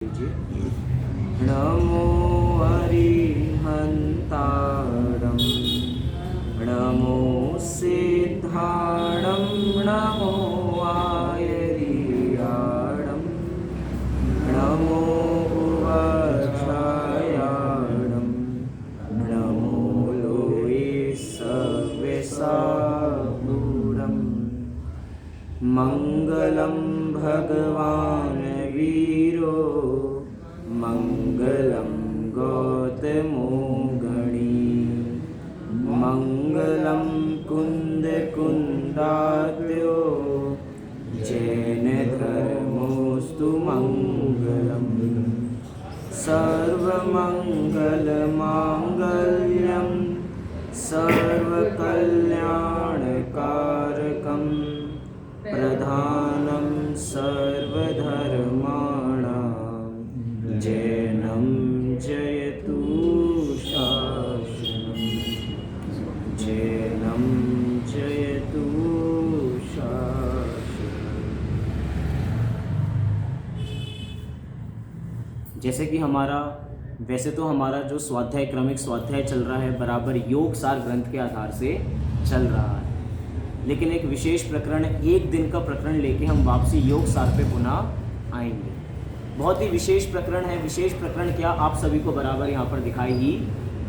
नमो अरिहन्तारं नमो सिद्धाणं नमो आयर्याणं नमो उवक्षायाणं नमो लोये सव्यसागुरं मङ्गलं भगवान् वीरो मङ्गलं गौतमो गणी मङ्गलं कुन्दकुन्दाद्यो जैनधर्मोऽस्तु मङ्गलम् सर्वमङ्गलमाङ्गल्यं सर्वकल्याणकारकं प्रधानं सर्वधर्माणां जैनं जयतु शासनं जैनं जयतु शासनं। जैसे कि वैसे तो हमारा जो स्वाध्याय क्रमिक स्वाध्याय चल रहा है बराबर योग सार ग्रंथ के आधार से चल रहा है, लेकिन एक विशेष प्रकरण, एक दिन का प्रकरण लेके हम वापसी योग सार पे पुनः आएंगे। बहुत ही विशेष प्रकरण है। विशेष प्रकरण क्या, आप सभी को बराबर यहाँ पर दिखाई ही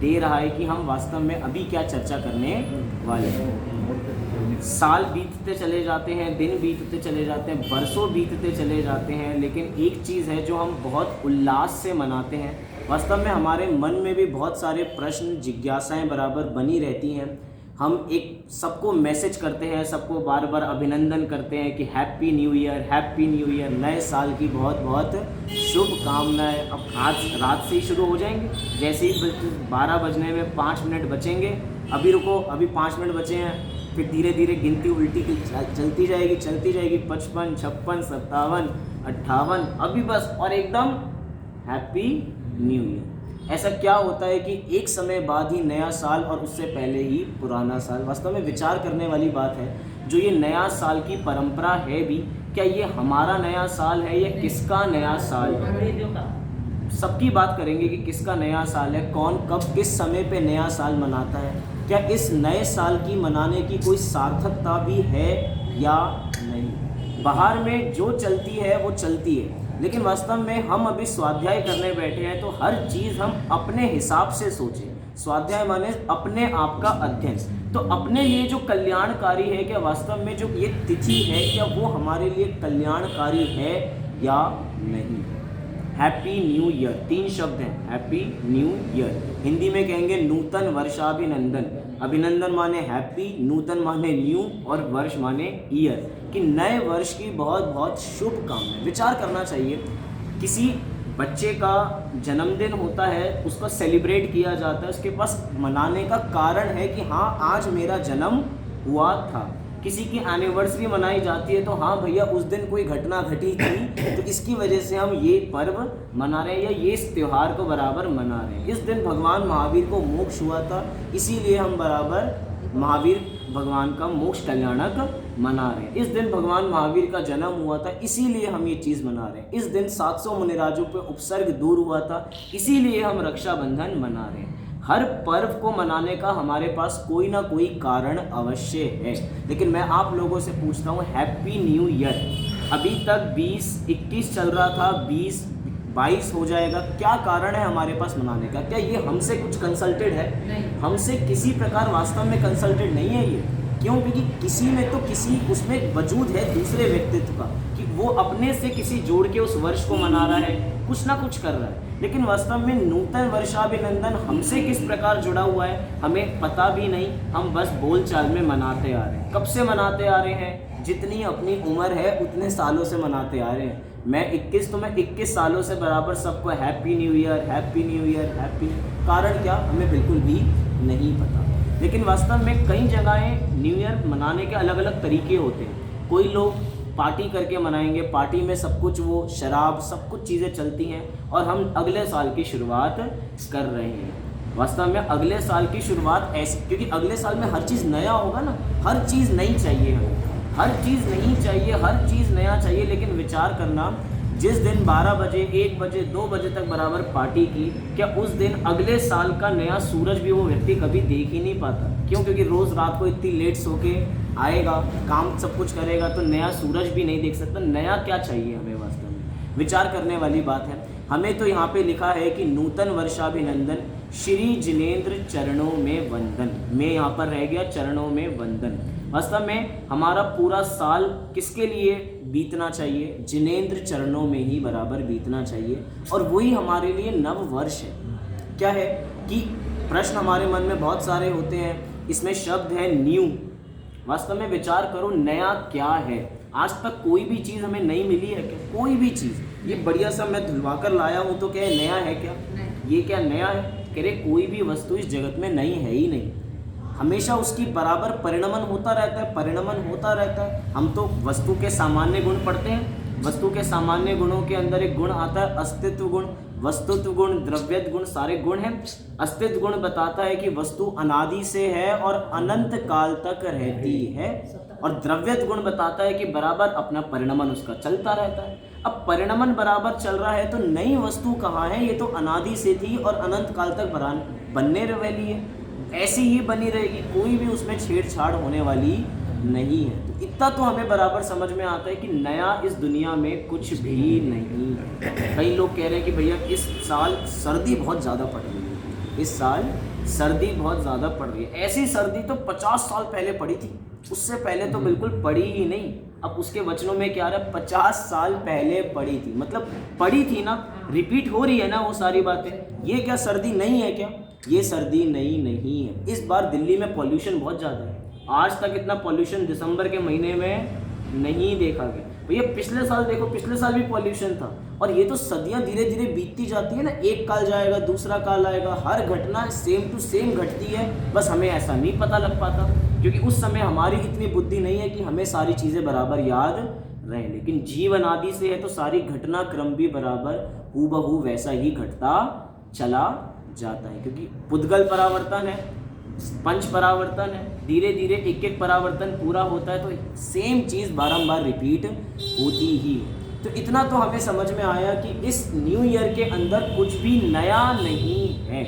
दे रहा है कि हम वास्तव में अभी क्या चर्चा करने वाले हैं। साल बीतते चले जाते हैं, दिन बीतते चले जाते हैं, बरसों बीतते चले जाते हैं, लेकिन एक चीज़ है जो हम बहुत उल्लास से मनाते हैं। वास्तव में हमारे मन में भी बहुत सारे प्रश्न, जिज्ञासाएं बराबर बनी रहती हैं। हम एक सबको मैसेज करते हैं, सबको बार बार अभिनंदन करते हैं कि happy new year, happy new year, नए साल की बहुत बहुत शुभकामनाएं। अब आज रात से ही शुरू हो जाएंगे। जैसे ही 12 बजने में 5 मिनट बचेंगे, अभी रुको, अभी 5 मिनट बचे हैं, फिर धीरे धीरे गिनती उल्टी चलती जाएगी 55, 56, 57, 58, अभी बस और एकदम हैप्पी न्यू ईयर। ऐसा क्या होता है कि एक समय बाद ही नया साल और उससे पहले ही पुराना साल। वास्तव में विचार करने वाली बात है, जो ये नया साल की परंपरा है भी, क्या ये हमारा नया साल है या किसका नया साल है? सबकी बात करेंगे कि किसका नया साल है, कौन कब किस समय पे नया साल मनाता है, क्या इस नए साल की मनाने की कोई सार्थकता भी है या नहीं। बाहर में जो चलती है वो चलती है, लेकिन वास्तव में हम अभी स्वाध्याय करने बैठे हैं तो हर चीज़ हम अपने हिसाब से सोचें। स्वाध्याय माने अपने आप का अध्ययन। तो अपने लिए जो कल्याणकारी है, क्या वास्तव में जो ये तिथि है क्या वो हमारे लिए कल्याणकारी है या नहीं। हैप्पी न्यू ईयर, 3 शब्द हैं। हैप्पी न्यू ईयर हिंदी में कहेंगे नूतन वर्षाभिनंदन। अभिनंदन माने हैप्पी, नूतन माने न्यू और वर्ष माने ईयर, कि नए वर्ष की बहुत बहुत शुभकामनाएं। विचार करना चाहिए, किसी बच्चे का जन्मदिन होता है, उसको सेलिब्रेट किया जाता है, उसके पास मनाने का कारण है कि हाँ आज मेरा जन्म हुआ था। किसी की एनिवर्सरी मनाई जाती है तो हाँ भैया उस दिन कोई घटना घटी थी, तो इसकी वजह से हम ये पर्व मना रहे हैं या ये इस त्यौहार को बराबर मना रहे हैं। इस दिन भगवान महावीर को मोक्ष हुआ था, इसीलिए हम बराबर महावीर भगवान का मोक्ष कल्याणक मना रहे हैं। इस दिन भगवान महावीर का जन्म हुआ था, इसीलिए हम ये चीज़ मना रहे हैं। इस दिन 700 मुनिराजों पे उपसर्ग दूर हुआ था, इसीलिए हम रक्षाबंधन मना रहे हैं। हर पर्व को मनाने का हमारे पास कोई ना कोई कारण अवश्य है। लेकिन मैं आप लोगों से पूछता हूँ, हैप्पी न्यू ईयर अभी तक 20-21 चल रहा था, 20-22 हो जाएगा, क्या कारण है हमारे पास मनाने का? क्या ये हमसे कुछ कंसल्टेड है? हमसे किसी प्रकार वास्तव में कंसल्टेड नहीं है ये। क्यों? क्योंकि किसी में तो किसी उसमें वजूद है दूसरे व्यक्तित्व का, कि वो अपने से किसी जोड़ के उस वर्ष को मना रहा है, कुछ ना कुछ कर रहा है। लेकिन वास्तव में नूतन वर्षाभिनंदन हमसे किस प्रकार जुड़ा हुआ है हमें पता भी नहीं। हम बस बोलचाल में मनाते आ रहे हैं। कब से मनाते आ रहे हैं? जितनी अपनी उम्र है उतने सालों से मनाते आ रहे हैं। मैं 21 सालों से बराबर सबको happy new year, happy new year, happy. कारण क्या, हमें बिल्कुल भी नहीं पता। लेकिन वास्तव में कई जगहें न्यू ईयर मनाने के अलग अलग तरीके होते हैं। कोई लोग पार्टी करके मनाएंगे, पार्टी में सब कुछ वो शराब सब कुछ चीज़ें चलती हैं, और हम अगले साल की शुरुआत कर रहे हैं। वास्तव में अगले साल की शुरुआत ऐसी, क्योंकि अगले साल में हर चीज़ नया होगा ना, हर चीज़ नई चाहिए हमें, हर चीज़ नहीं चाहिए, हर चीज़ नया चाहिए। लेकिन विचार करना, जिस दिन 12 बजे, 1 बजे, 2 बजे तक बराबर पार्टी की, क्या उस दिन अगले साल का नया सूरज भी वो व्यक्ति कभी देख ही नहीं पाता? क्यों? क्योंकि रोज़ रात को इतनी लेट सो के आएगा, काम सब कुछ करेगा, तो नया सूरज भी नहीं देख सकता। नया क्या चाहिए हमें? वास्तव में विचार करने वाली बात है। हमें तो यहाँ पे लिखा है कि नूतन वर्षाभिनंदन, श्री जिनेंद्र चरणों में वंदन। मैं यहाँ पर रह गया चरणों में वंदन। वास्तव में हमारा पूरा साल किसके लिए बीतना चाहिए? जिनेंद्र चरणों में ही बराबर बीतना चाहिए, और वही हमारे लिए नव वर्ष है। क्या है कि प्रश्न हमारे मन में बहुत सारे होते हैं। इसमें शब्द है न्यू। वास्तव में विचार करो, नया क्या है? आज तक कोई भी चीज़ हमें नई मिली है क्या? कोई भी चीज़, ये बढ़िया सा मैं धुलवा कर लाया हूँ तो क्या नया है क्या? ये क्या नया है? कह रहे कोई भी वस्तु इस जगत में नई है ही नहीं। हमेशा उसकी बराबर परिणमन होता रहता है, परिणमन होता रहता है। हम तो वस्तु के सामान्य गुण पढ़ते हैं। वस्तु के सामान्य गुणों के अंदर एक गुण आता है अस्तित्व गुण, वस्तुत्व गुण, द्रव्यत्व गुण, सारे गुण हैं। अस्तित्व गुण बताता है कि वस्तु अनादि से है और अनंत काल तक रहती है, और द्रव्यत्व गुण बताता है कि बराबर अपना परिणमन उसका चलता रहता है। अब परिणमन बराबर चल रहा है तो नई वस्तु कहाँ है? ये तो अनादि से थी और अनंत काल तक बनने वाली है, ऐसी ही बनी रहेगी, कोई भी उसमें छेड़छाड़ होने वाली नहीं है। तो इतना तो हमें बराबर समझ में आता है कि नया इस दुनिया में कुछ भी नहीं है। कई लोग कह रहे हैं कि भैया इस साल सर्दी बहुत ज़्यादा पड़ रही है, इस साल सर्दी बहुत ज़्यादा पड़ रही है। ऐसी सर्दी तो 50 साल पहले पड़ी थी, उससे पहले तो बिल्कुल पड़ी ही नहीं। अब उसके वचनों में क्या आ रहा है? 50 साल पहले पड़ी थी, मतलब पड़ी थी ना, रिपीट हो रही है ना वो सारी बातें। ये क्या सर्दी नहीं है क्या? ये सर्दी नहीं है। इस बार दिल्ली में पॉल्यूशन बहुत ज़्यादा है। आज तक इतना पॉल्यूशन दिसंबर के महीने में नहीं देखा गया। भैया पिछले साल देखो, पिछले साल भी पॉल्यूशन था, और ये तो सदियां धीरे धीरे बीतती जाती है ना। एक काल जाएगा, दूसरा काल आएगा, हर घटना सेम टू सेम घटती है। बस हमें ऐसा नहीं पता लग पाता, क्योंकि उस समय हमारी इतनी बुद्धि नहीं है कि हमें सारी चीज़ें बराबर याद रहे। लेकिन जीवन आदि से है तो सारी घटना क्रम भी बराबर हूबहू वैसा ही घटता चला जाता है, क्योंकि पुद्गल परावर्तन है, पंच परावर्तन है, धीरे धीरे एक एक परावर्तन पूरा होता है, तो सेम चीज़ बारंबार रिपीट होती ही है। तो इतना तो हमें समझ में आया कि इस न्यू ईयर के अंदर कुछ भी नया नहीं है।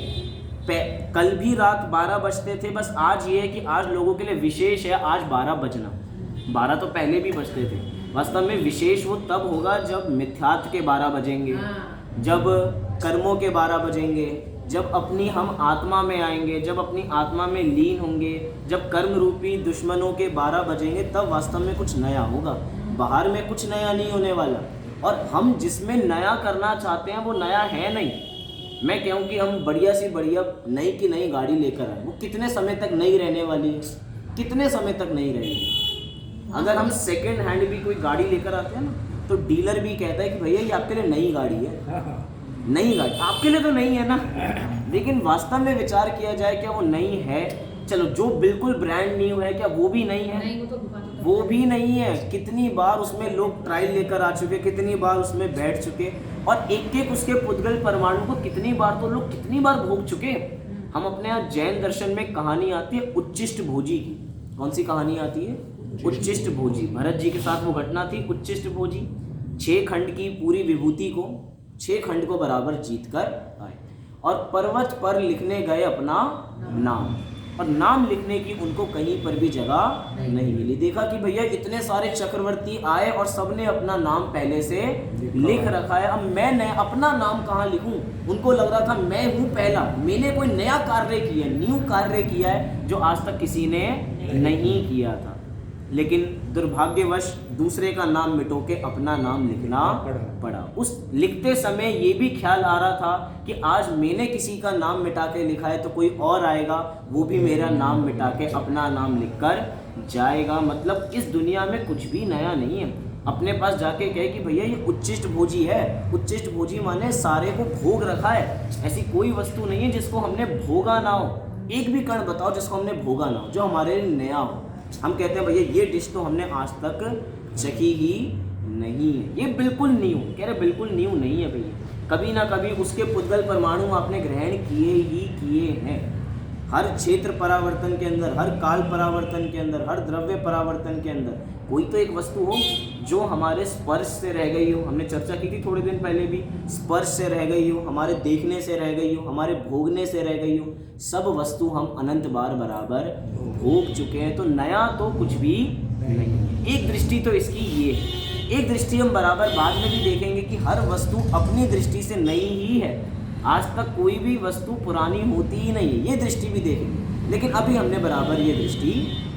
कल भी रात 12 बजते थे, बस आज ये है कि आज लोगों के लिए विशेष है आज 12 बजना। 12 तो पहले भी बजते थे। वास्तव में विशेष वो तब होगा जब मिथ्यात्व के 12 बजेंगे, जब कर्मों के 12 बजेंगे, जब अपनी हम आत्मा में आएंगे, जब अपनी आत्मा में लीन होंगे, जब कर्म रूपी दुश्मनों के 12 बजेंगे, तब वास्तव में कुछ नया होगा। बाहर में कुछ नया नहीं होने वाला, और हम जिसमें नया करना चाहते हैं वो नया है नहीं। मैं कहूँ कि हम बढ़िया सी बढ़िया नई की नई गाड़ी लेकर आए, वो कितने समय तक नई रहने वाली है? कितने समय तक नहीं रहेगी? अगर हम सेकेंड हैंड भी कोई गाड़ी लेकर आते हैं ना, तो डीलर भी कहता है कि भैया ये आपके लिए नई गाड़ी है। नई गाड़ी आपके लिए तो नहीं है ना, लेकिन वास्तव में विचार किया जाए क्या वो नई है? चलो, जो बिल्कुल ब्रांड न्यू है क्या वो भी नहीं है? नहीं, वो भी नहीं है। कितनी बार उसमें लोग ट्रायल लेकर आ चुके, कितनी बार उसमें बैठ चुके, और एक एक उसके पुद्गल परमाणु को कितनी बार तो लोग कितनी बार भोग चुके। हम अपने यहाँ जैन दर्शन में कहानी आती है उच्चिष्ट भोजी की। कौन सी कहानी आती है? उच्चिष्ट भोजी। भरत जी के साथ वो घटना थी। उच्चिष्ट भोजी 6 खंड की पूरी विभूति को, 6 खंड को बराबर जीत कर आए, और पर्वत पर लिखने गए अपना नाम, और नाम लिखने की उनको कहीं पर भी जगह नहीं मिली। देखा कि भैया इतने सारे चक्रवर्ती आए और सबने अपना नाम पहले से लिख रखा है, अब मैं अपना नाम कहाँ लिखूं? उनको लग रहा था मैं हूँ पहला, मैंने कोई नया कार्य किया, न्यू कार्य किया है जो आज तक किसी ने नहीं किया था। लेकिन दुर्भाग्यवश दूसरे का नाम मिटो के अपना नाम लिखना पड़ा। उस लिखते समय ये भी ख्याल आ रहा था कि आज मैंने किसी का नाम मिटा के लिखा है तो कोई और आएगा, वो भी मेरा नाम मिटा के अपना नाम लिखकर जाएगा। मतलब इस दुनिया में कुछ भी नया नहीं है। अपने पास जाके कहे कि भैया ये उच्चिष्ट भोजी है। उच्चिष्ट भोजी माने सारे को भोग रखा है। ऐसी कोई वस्तु नहीं है जिसको हमने भोगा ना हो। एक भी कण बताओ जिसको हमने भोगा ना हो, जो हमारे लिए नया हो। हम कहते हैं भैया ये डिश तो हमने आज तक चखी ही नहीं है, ये बिल्कुल न्यू। कह रहे बिल्कुल न्यू नहीं है भैया, कभी ना कभी उसके पुद्गल परमाणु आपने ग्रहण किए ही किए हैं। हर क्षेत्र परावर्तन के अंदर, हर काल परावर्तन के अंदर, हर द्रव्य परावर्तन के अंदर कोई तो एक वस्तु हो जो हमारे स्पर्श से रह गई हो। हमने चर्चा की थी थोड़े दिन पहले भी, स्पर्श से रह गई हो, हमारे देखने से रह गई हो, हमारे भोगने से रह गई हो। सब वस्तु हम अनंत बार बराबर भोग चुके हैं, तो नया तो कुछ भी नहीं है। एक दृष्टि तो इसकी ये है। एक दृष्टि हम बराबर बाद में भी देखेंगे कि हर वस्तु अपनी दृष्टि से नई ही है। आज तक कोई भी वस्तु पुरानी होती ही नहीं है, ये दृष्टि भी देखेंगे। लेकिन अभी हमने बराबर ये दृष्टि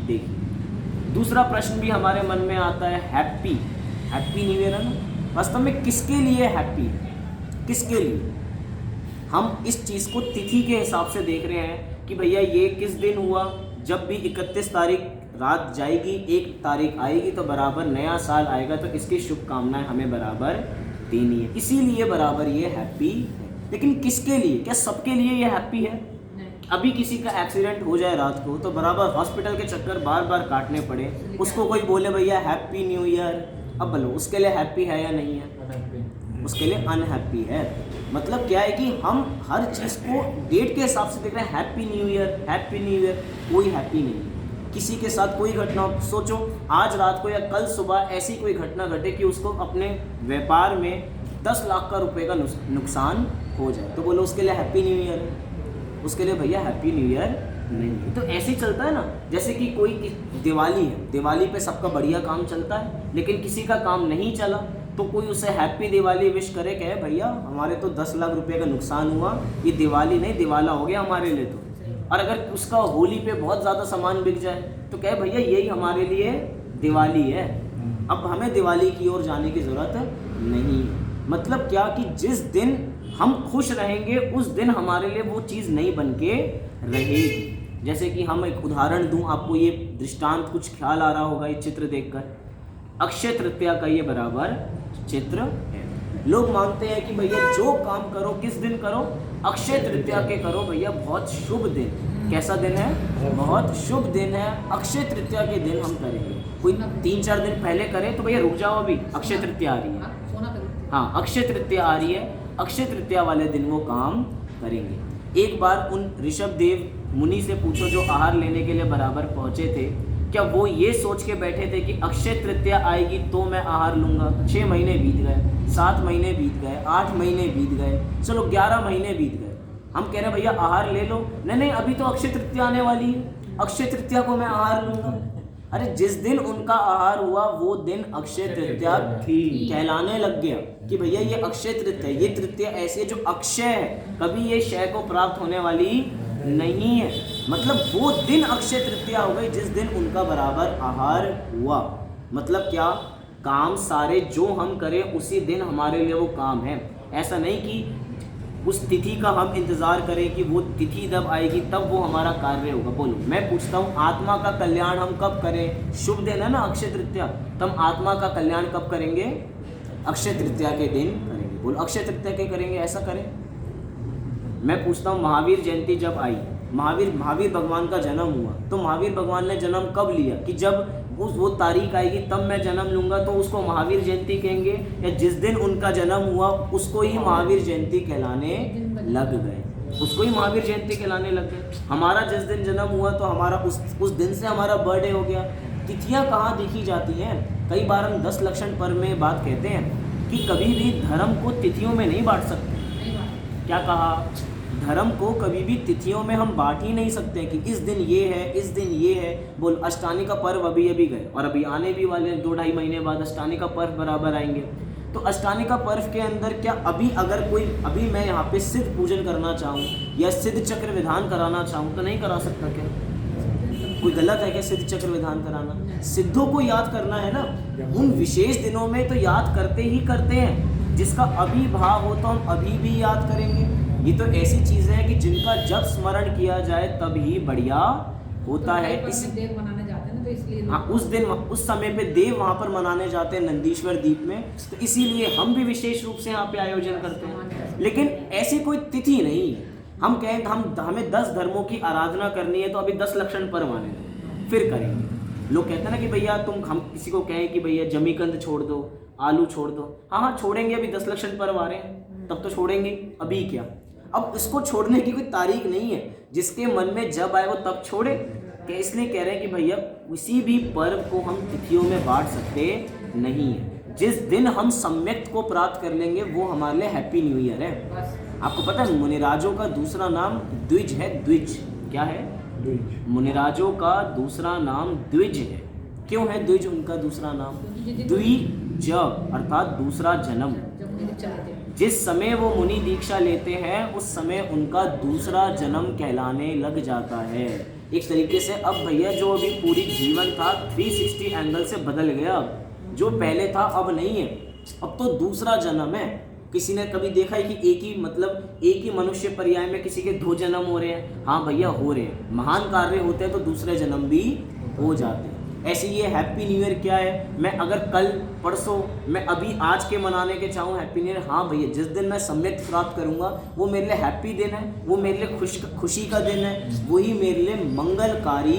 देखी। दूसरा प्रश्न भी हमारे मन में आता है, हैप्पी न्यू ईयर है ना। वास्तव में किसके लिए हैप्पी है, किसके लिए? हम इस चीज़ को तिथि के हिसाब से देख रहे हैं कि भैया ये किस दिन हुआ। जब भी 31 तारीख रात जाएगी, 1 तारीख आएगी तो बराबर नया साल आएगा, तो इसकी शुभकामनाएं हमें बराबर देनी है, इसीलिए बराबर ये हैप्पी है। लेकिन किसके लिए? क्या सबके लिए ये हैप्पी है? अभी किसी का एक्सीडेंट हो जाए रात को तो बराबर हॉस्पिटल के चक्कर बार बार काटने पड़े, उसको कोई बोले भैया हैप्पी न्यू ईयर, अब बोलो उसके लिए हैप्पी है या नहीं है? उसके लिए अनहैप्पी है। मतलब क्या है कि हम हर चीज़ को डेट के हिसाब से देख रहे हैं, happy new year, happy new year. कोई हैप्पी नहीं है। किसी के साथ कोई घटना, सोचो आज रात को या कल सुबह ऐसी कोई घटना घटे कि उसको अपने व्यापार में 10 लाख का रुपए का नुकसान हो जाए, तो बोलो उसके लिए हैप्पी न्यू ईयर है? उसके लिए भैया हैप्पी न्यू ईयर नहीं है। तो ऐसे ही चलता है ना, जैसे कि कोई दिवाली है, दिवाली पे सबका बढ़िया काम चलता है, लेकिन किसी का काम नहीं चला तो कोई उसे हैप्पी दिवाली विश करे, कहे भैया हमारे तो 10 लाख रुपए का नुकसान हुआ, ये दिवाली नहीं दिवाला हो गया हमारे लिए तो। और अगर उसका होली पे बहुत ज़्यादा सामान बिक जाए तो कहे भैया यही हमारे लिए दिवाली है, अब हमें दिवाली की ओर जाने की ज़रूरत नहीं है। मतलब क्या कि जिस दिन हम खुश रहेंगे उस दिन हमारे लिए वो चीज़ नहीं बन के रहेगी। जैसे कि हम एक उदाहरण दूं आपको, ये दृष्टांत कुछ ख्याल आ रहा होगा ये चित्र देखकर। अक्षय तृतीया का ये बराबर चित्र है। लोग मानते हैं कि भैया जो काम करो किस दिन करो, अक्षय तृतीया के करो भैया, बहुत शुभ दिन। कैसा दिन है? बहुत शुभ दिन है, अक्षय तृतीया के दिन हम करेंगे। कोई 3-4 दिन पहले करे तो भैया रुक जाओ, अभी अक्षय तृतीया आ रही है। हाँ, अक्षय तृतीया आ रही है, अक्षय तृतीया वाले दिन वो काम करेंगे। एक बार उन ऋषभ देव मुनि से पूछो जो आहार लेने के लिए बराबर पहुंचे थे, क्या वो ये सोच के बैठे थे कि अक्षय तृतीया आएगी तो मैं आहार लूँगा? 6 महीने बीत गए, 7 महीने बीत गए, 8 महीने बीत गए, चलो 11 महीने बीत गए। हम कह रहे हैं भैया आहार ले लो, नहीं अभी तो अक्षय तृतीया आने वाली है, अक्षय तृतीया को मैं आहार लूँगा। अरे जिस दिन उनका आहार हुआ वो दिन अक्षय तृतीया कहलाने लग गया कि भैया ये अक्षय तृतीया, ये तृतीया ऐसी है जो अक्षय है, कभी ये क्षय को प्राप्त होने वाली नहीं है। मतलब वो दिन अक्षय तृतीया हो गई जिस दिन उनका बराबर आहार हुआ। मतलब क्या, काम सारे जो हम करें उसी दिन हमारे लिए वो काम है। ऐसा नहीं कि उस तिथि का हम इंतज़ार करें कि वो तिथि जब आएगी तब वो हमारा कार्य होगा। बोलो, मैं पूछता हूँ आत्मा का कल्याण हम कब करें? शुभ दिन है ना अक्षय तृतीया, तो हम आत्मा का कल्याण कब करेंगे? अक्षय तृतीया के दिन करेंगे। बोलो अक्षय तृतीया के करेंगे, ऐसा करें। मैं पूछता हूँ महावीर जयंती जब आई, महावीर भगवान का जन्म हुआ, तो महावीर भगवान ने जन्म कब लिया? कि जब वो तारीख आएगी तब मैं जन्म लूँगा, तो उसको महावीर जयंती कहेंगे? या जिस दिन उनका जन्म हुआ उसको ही महावीर जयंती कहलाने लग गए, उसको ही महावीर जयंती कहलाने लग गए। हमारा जिस दिन जन्म हुआ तो हमारा उस दिन से हमारा बर्थडे हो गया। तिथियाँ कहाँ दिखी जाती हैं? कई बार हम 10 लक्षण पर्व में बात कहते हैं कि कभी भी धर्म को तिथियों में नहीं बांट सकते। क्या कहा? धर्म को कभी भी तिथियों में हम बांट ही नहीं सकते कि इस दिन ये है, इस दिन ये है। बोल, अष्टानी का पर्व अभी गए और अभी आने भी वाले 2-2.5 महीने बाद अष्टानी का पर्व बराबर आएंगे। तो अष्टानी का पर्व के अंदर क्या अभी मैं यहाँ पे सिद्ध पूजन करना चाहूँ या सिद्ध चक्र विधान कराना चाहूँ तो नहीं करा सकता? क्या कोई गलत है क्या सिद्ध चक्र विधान कराना? सिद्धों को याद करना है ना, उन विशेष दिनों में तो याद करते ही करते हैं। जिसका अभी भाव हो तो हम अभी भी याद करेंगे। ये तो ऐसी चीज़ें हैं कि जिनका जब स्मरण किया जाए तभी बढ़िया होता है। इस देव मनाने जाते हैं ना, तो इसलिए हाँ, उस समय पे देव वहाँ पर मनाने जाते हैं नंदीश्वर द्वीप में, तो इसीलिए हम भी विशेष रूप से यहाँ पे आयोजन करते हैं। लेकिन ऐसी कोई तिथि नहीं है। हम कहें हमें 10 धर्मों की आराधना करनी है तो अभी 10 लक्षण पर्व आने दो फिर करेंगे। लोग कहते हैं ना कि भैया हम किसी को कहें कि भैया जमीकंद छोड़ दो, आलू छोड़ दो, हाँ छोड़ेंगे, अभी 10 लक्षण पर्व आ रहे हैं तब तो छोड़ेंगे। अभी क्या अब इसको छोड़ने की कोई तारीख नहीं है, जिसके मन में जब आए वो तब छोड़े। क्या इसलिए कह रहे हैं कि भैया किसी भी पर्व को हम तिथियों में बांट सकते नहीं है। जिस दिन हम सम्यक्त को प्राप्त कर लेंगे वो हमारे लिए हैप्पी न्यू ईयर है। आपको पता है मुनिराजों का दूसरा नाम द्विज है। द्विज क्या है? मुनिराजों का दूसरा नाम द्विज है। क्यों है द्विज उनका दूसरा नाम? द्विज अर्थात दूसरा जन्म। जिस समय वो मुनि दीक्षा लेते हैं उस समय उनका दूसरा जन्म कहलाने लग जाता है। एक तरीके से अब भैया जो अभी पूरी जीवन था 360 एंगल से बदल गया। अब जो पहले था अब नहीं है, अब तो दूसरा जन्म है। किसी ने कभी देखा है कि एक ही मनुष्य पर्याय में किसी के 2 जन्म हो रहे हैं? हाँ भैया हो रहे हैं। महान कार्य होते हैं तो दूसरे जन्म भी हो जाते हैं। ऐसे ये हैप्पी न्यू ईयर क्या है? मैं अगर कल परसों मैं अभी आज के मनाने के चाहूँ हैप्पी न्यू ईयर, हाँ भैया जिस दिन मैं सम्यक प्राप्त करूँगा वो मेरे लिए हैप्पी दिन है, वो मेरे लिए खुशी का दिन है, वही मेरे लिए मंगलकारी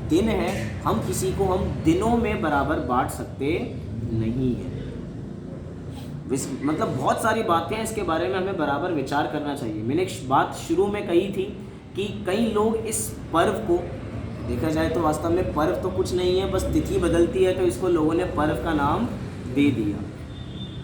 दिन है। हम किसी को हम दिनों में बराबर बांट सकते नहीं है। मतलब बहुत सारी बातें हैं, इसके बारे में हमें बराबर विचार करना चाहिए। मैंने एक बात शुरू में कही थी कि कई लोग इस पर्व को, देखा जाए तो वास्तव में पर्व तो कुछ नहीं है, बस तिथि बदलती है तो इसको लोगों ने पर्व का नाम दे दिया।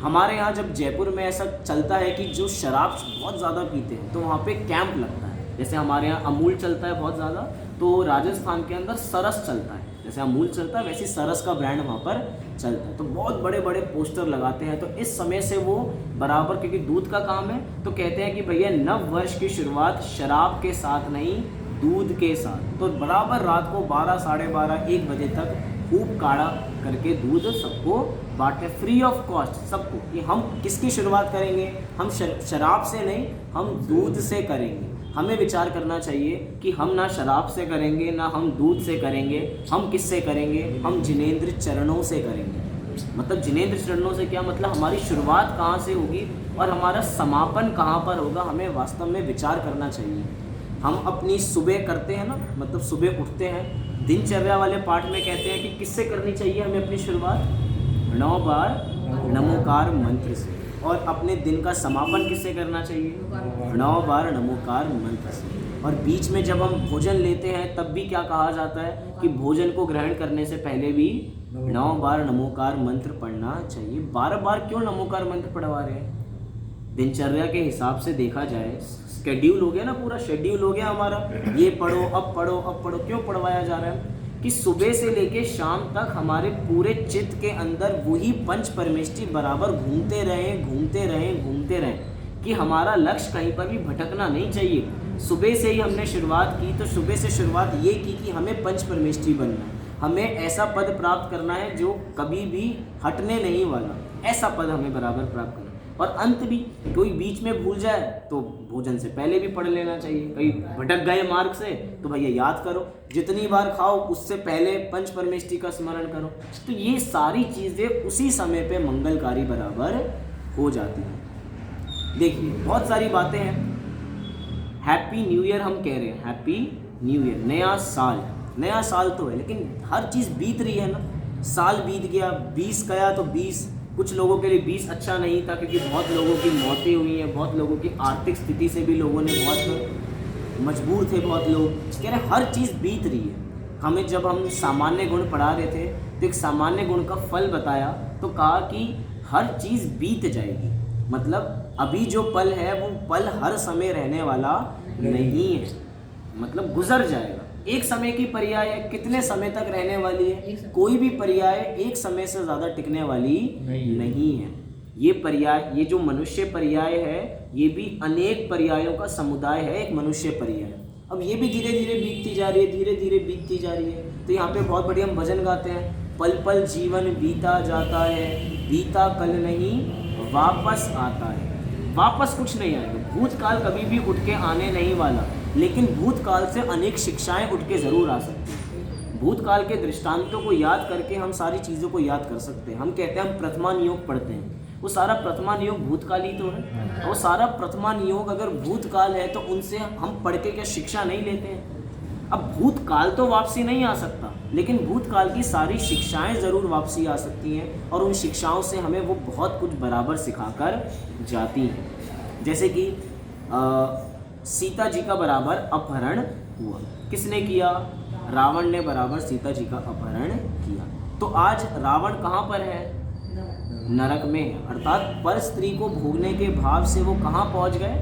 हमारे यहाँ जब जयपुर में ऐसा चलता है कि जो शराब बहुत ज़्यादा पीते हैं तो वहाँ पे कैंप लगता है। जैसे हमारे यहाँ अमूल चलता है बहुत ज़्यादा, तो राजस्थान के अंदर सरस चलता है। जैसे अमूल चलता है वैसे सरस का ब्रांड वहाँ पर चलता है। तो बहुत बड़े बड़े पोस्टर लगाते हैं। तो इस समय से वो बराबर, क्योंकि दूध का काम है, तो कहते हैं कि भैया नव वर्ष की शुरुआत शराब के साथ नहीं दूध के साथ। तो बराबर रात को 12, साढ़े 12, 1 बजे तक खूब काढ़ा करके दूध सबको बांटे फ्री ऑफ कॉस्ट सबको। कि हम किसकी शुरुआत करेंगे? हम शराब से नहीं, हम दूध से करेंगे। हमें विचार करना चाहिए कि हम ना शराब से करेंगे ना हम दूध से करेंगे। हम किससे करेंगे? हम जिनेंद्र चरणों से करेंगे। मतलब जिनेंद्र चरणों से क्या मतलब? हमारी शुरुआत कहाँ से होगी और हमारा समापन कहाँ पर होगा, हमें वास्तव में विचार करना चाहिए। हम अपनी सुबह करते हैं ना, मतलब सुबह उठते हैं, दिनचर्या वाले पाठ में कहते हैं कि किससे करनी चाहिए हमें अपनी शुरुआत? 9 बार नमोकार मंत्र से। और अपने दिन का समापन किससे करना चाहिए? 9 बार नमोकार मंत्र से। और बीच में जब हम भोजन लेते हैं तब भी क्या कहा जाता है कि भोजन को ग्रहण करने से पहले भी 9 बार नमोकार मंत्र पढ़ना चाहिए। 12 बार क्यों नमोकार मंत्र पढ़वा रहे हैं? दिनचर्या के हिसाब से देखा जाए, शेड्यूल हो गया ना, पूरा शेड्यूल हो गया हमारा, ये पढ़ो अब पढ़ो अब पढ़ो। क्यों पढ़वाया जा रहा है? कि सुबह से लेके शाम तक हमारे पूरे चित्त के अंदर वही पंच परमेष्टि बराबर घूमते रहें कि हमारा लक्ष्य कहीं पर भी भटकना नहीं चाहिए। सुबह से ही हमने शुरुआत की, तो सुबह से शुरुआत ये की कि हमें पंच परमेष्टि बनना है, हमें ऐसा पद प्राप्त करना है जो कभी भी हटने नहीं वाला, ऐसा पद हमें बराबर प्राप्त करना है। और अंत भी कोई बीच में भूल जाए तो भोजन से पहले भी पढ़ लेना चाहिए। कहीं भटक गए मार्ग से तो भैया याद करो, जितनी बार खाओ उससे पहले पंच परमेष्टि का स्मरण करो। तो ये सारी चीज़ें उसी समय पे मंगलकारी बराबर हो जाती हैं। देखिए बहुत सारी बातें हैं। हैप्पी न्यू ईयर हम कह रहे हैं, हैप्पी न्यू ईयर, नया साल तो है, लेकिन हर चीज़ बीत रही है ना। साल बीत गया, 20 गया तो 20, कुछ लोगों के लिए 20 अच्छा नहीं था क्योंकि बहुत लोगों की मौतें हुई हैं, बहुत लोगों की आर्थिक स्थिति से भी लोगों ने बहुत मजबूर थे, बहुत लोग कह रहे हर चीज़ बीत रही है। हमें जब हम सामान्य गुण पढ़ा रहे थे तो एक सामान्य गुण का फल बताया, तो कहा कि हर चीज़ बीत जाएगी। मतलब अभी जो पल है वो पल हर समय रहने वाला नहीं है, मतलब गुजर जाएगा। एक समय की पर्याय कितने समय तक रहने वाली है? कोई भी पर्याय एक समय से ज़्यादा टिकने वाली नहीं है। ये पर्याय, ये जो मनुष्य पर्याय है, ये भी अनेक पर्यायों का समुदाय है, एक मनुष्य पर्याय। अब ये भी धीरे धीरे बीतती जा रही है, धीरे धीरे बीतती जा रही है। तो यहाँ पे बहुत बढ़िया हम भजन गाते हैं, पल पल जीवन बीता जाता है, बीता कल नहीं वापस आता है। वापस कुछ नहीं आएगा, भूतकाल कभी भी उठ के आने नहीं वाला, लेकिन भूतकाल से अनेक शिक्षाएं उठ के ज़रूर आ सकती हैं। भूतकाल के दृष्टांतों को याद करके हम सारी चीज़ों को याद कर सकते हैं। हम कहते हैं हम प्रथमान योग पढ़ते हैं, वो सारा प्रथमान योग भूतकाल ही तो है। और सारा प्रथमान योग अगर भूतकाल है तो उनसे हम पढ़ के क्या शिक्षा नहीं लेते हैं? अब भूतकाल तो वापसी नहीं आ सकता, लेकिन भूतकाल की सारी शिक्षाएं ज़रूर वापसी आ सकती हैं, और उन शिक्षाओं से हमें वो बहुत कुछ बराबर सिखाकर जाती हैं। जैसे कि सीता जी का बराबर अपहरण हुआ। किसने किया? रावण ने बराबर सीता जी का अपहरण किया। तो आज रावण कहाँ पर है? नरक में है। अर्थात पर स्त्री को भोगने के भाव से वो कहाँ पहुँच गए?